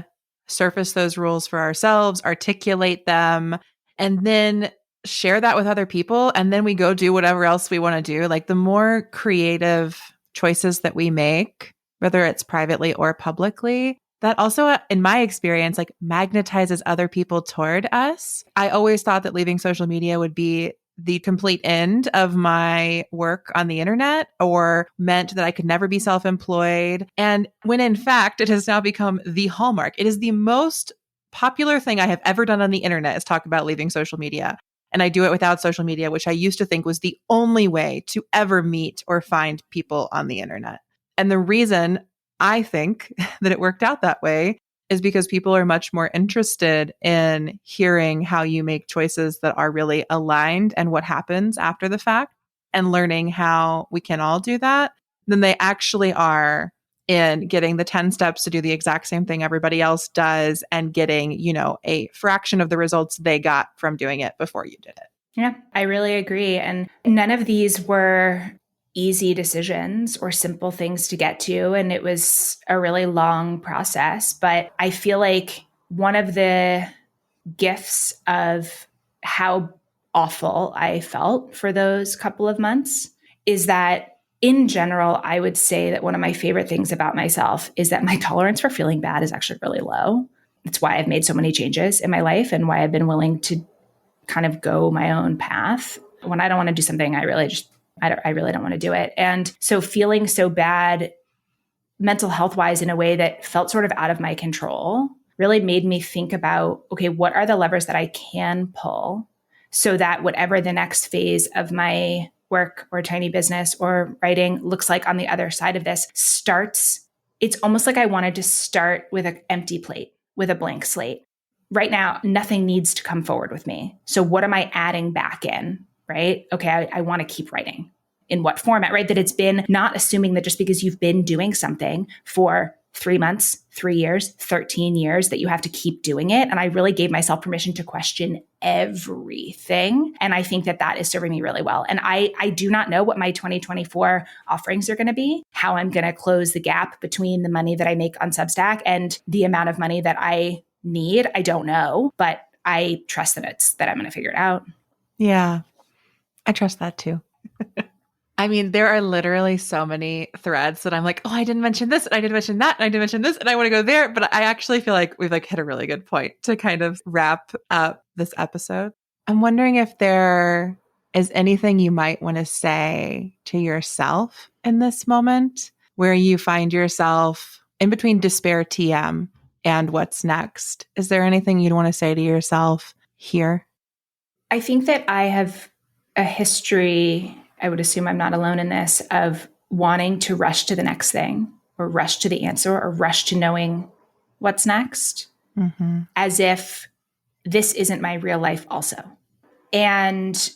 [SPEAKER 4] surface those rules for ourselves, articulate them, and then share that with other people, and then we go do whatever else we want to do, like the more creative choices that we make, whether it's privately or publicly, that also, in my experience, like magnetizes other people toward us. I always thought that leaving social media would be the complete end of my work on the internet or meant that I could never be self-employed. And when in fact, it has now become the hallmark. It is the most popular thing I have ever done on the internet is talk about leaving social media. And I do it without social media, which I used to think was the only way to ever meet or find people on the internet. And the reason I think that it worked out that way is because people are much more interested in hearing how you make choices that are really aligned and what happens after the fact and learning how we can all do that than they actually are in getting the 10 steps to do the exact same thing everybody else does and getting, a fraction of the results they got from doing it before you did it.
[SPEAKER 3] Yeah, I really agree. And none of these were easy decisions or simple things to get to. And it was a really long process. But I feel like one of the gifts of how awful I felt for those couple of months is that in general, I would say that one of my favorite things about myself is that my tolerance for feeling bad is actually really low. It's why I've made so many changes in my life and why I've been willing to kind of go my own path. When I don't want to do something, I really don't want to do it. And so feeling so bad mental health wise in a way that felt sort of out of my control really made me think about, okay, what are the levers that I can pull so that whatever the next phase of my work or tiny business or writing looks like on the other side of this starts, it's almost like I wanted to start with an empty plate, with a blank slate. Right now, nothing needs to come forward with me. So what am I adding back in, right? Okay, I want to keep writing. In what format, right? That it's been not assuming that just because you've been doing something for 3 months, 3 years, 13 years, that you have to keep doing it. And I really gave myself permission to question everything. And I think that that is serving me really well. And I do not know what my 2024 offerings are going to be, how I'm going to close the gap between the money that I make on Substack and the amount of money that I need. I don't know, but I trust that I'm going to figure it out.
[SPEAKER 4] Yeah, I trust that too. I mean, there are literally so many threads that I'm like, oh, I didn't mention this, and I didn't mention that, and I didn't mention this, and I want to go there. But I actually feel like we've hit a really good point to kind of wrap up this episode. I'm wondering if there is anything you might want to say to yourself in this moment where you find yourself in between despair TM and what's next. Is there anything you'd want to say to yourself here?
[SPEAKER 3] I think that I have a history, I would assume I'm not alone in this, of wanting to rush to the next thing or rush to the answer or rush to knowing what's next, as if this isn't my real life also. And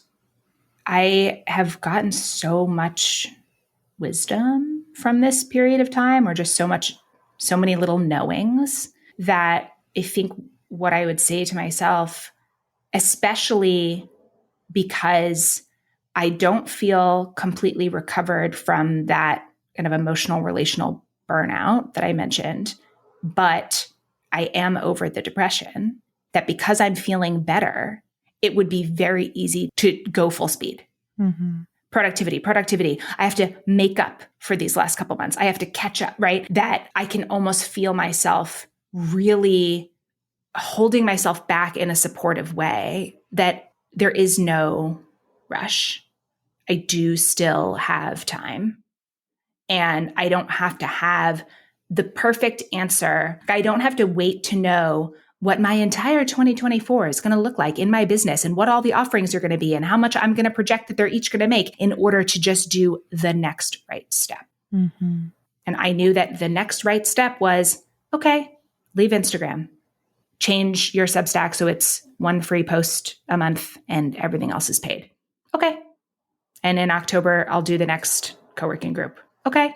[SPEAKER 3] I have gotten so much wisdom from this period of time, or just so many little knowings, that I think what I would say to myself, especially because I don't feel completely recovered from that kind of emotional, relational burnout that I mentioned, but I am over the depression, that because I'm feeling better, it would be very easy to go full speed. Productivity. I have to make up for these last couple months. I have to catch up, right? That I can almost feel myself really holding myself back in a supportive way, that there is no rush. I do still have time, and I don't have to have the perfect answer. I don't have to wait to know what my entire 2024 is going to look like in my business and what all the offerings are going to be and how much I'm going to project that they're each going to make in order to just do the next right step. And I knew that the next right step was, okay, leave Instagram, change your Substack so it's one free post a month and everything else is paid. Okay. And in October, I'll do the next co-working group. Okay,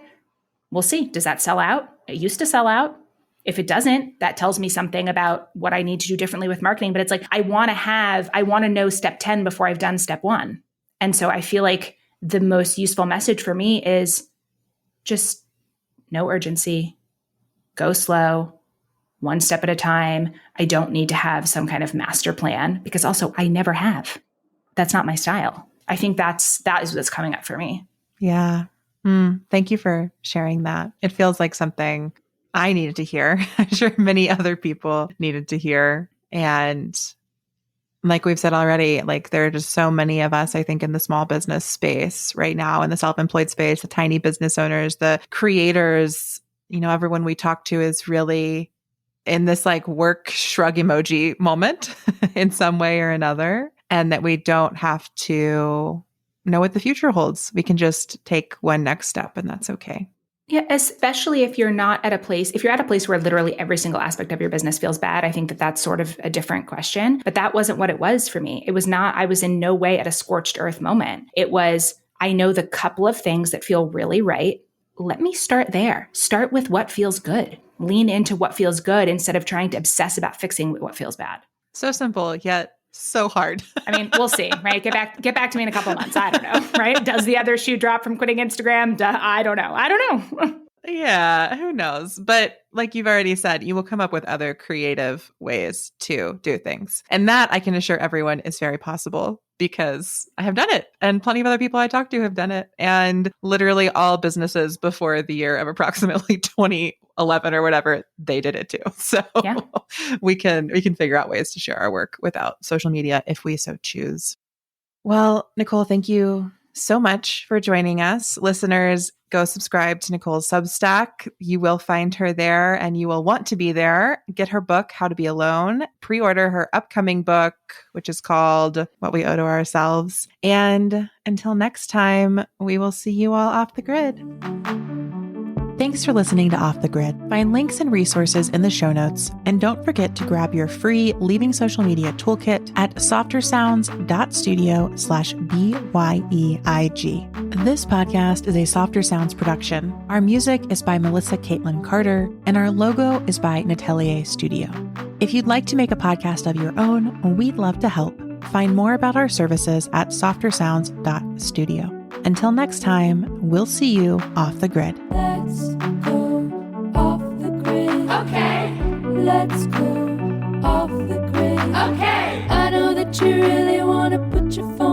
[SPEAKER 3] we'll see. Does that sell out? It used to sell out. If it doesn't, that tells me something about what I need to do differently with marketing. But it's like, I want to know step 10 before I've done step 1. And so I feel like the most useful message for me is just no urgency, go slow, one step at a time. I don't need to have some kind of master plan, because also I never have. That's not my style. I think that is what's coming up for me.
[SPEAKER 4] Yeah. Thank you for sharing that. It feels like something I needed to hear. I'm sure many other people needed to hear. And like we've said already, there are just so many of us, I think, in the small business space right now, in the self-employed space, the tiny business owners, the creators, everyone we talk to is really in this like work shrug emoji moment in some way or another, and that we don't have to know what the future holds. We can just take one next step, and that's okay.
[SPEAKER 3] Yeah, especially if you're not at a place, if you're at a place where literally every single aspect of your business feels bad, I think that that's sort of a different question. But that wasn't what it was for me. It was not, I was in no way at a scorched earth moment. It was, I know the couple of things that feel really right. Let me start there. Start with what feels good. Lean into what feels good instead of trying to obsess about fixing what feels bad.
[SPEAKER 4] So simple, yet so hard.
[SPEAKER 3] I mean, we'll see, right? Get back to me in a couple of months. I don't know, right? Does the other shoe drop from quitting Instagram? I don't know.
[SPEAKER 4] Yeah, who knows? But like you've already said, you will come up with other creative ways to do things. And that I can assure everyone is very possible because I have done it. And plenty of other people I talk to have done it. And literally all businesses before the year of approximately 2011 or whatever, they did it too. So yeah. we can figure out ways to share our work without social media if we so choose. Well, Nicole, thank you so much for joining us. Listeners, go subscribe to Nicole's Substack. You will find her there and you will want to be there. Get her book, How to Be Alone. Pre-order her upcoming book, which is called What We Owe to Ourselves. And until next time, we will see you all off the grid. Thanks for listening to Off the Grid. Find links and resources in the show notes. And don't forget to grab your free Leaving Social Media toolkit at softersounds.studio/BYEIG. This podcast is a Softer Sounds production. Our music is by Melissa Caitlin Carter, and our logo is by Natelier Studio. If you'd like to make a podcast of your own, we'd love to help. Find more about our services at softersounds.studio. Until next time, we'll see you off the grid.
[SPEAKER 2] Let's go off the grid. Okay. Let's go off the grid. Okay. I know that you really want to put your phone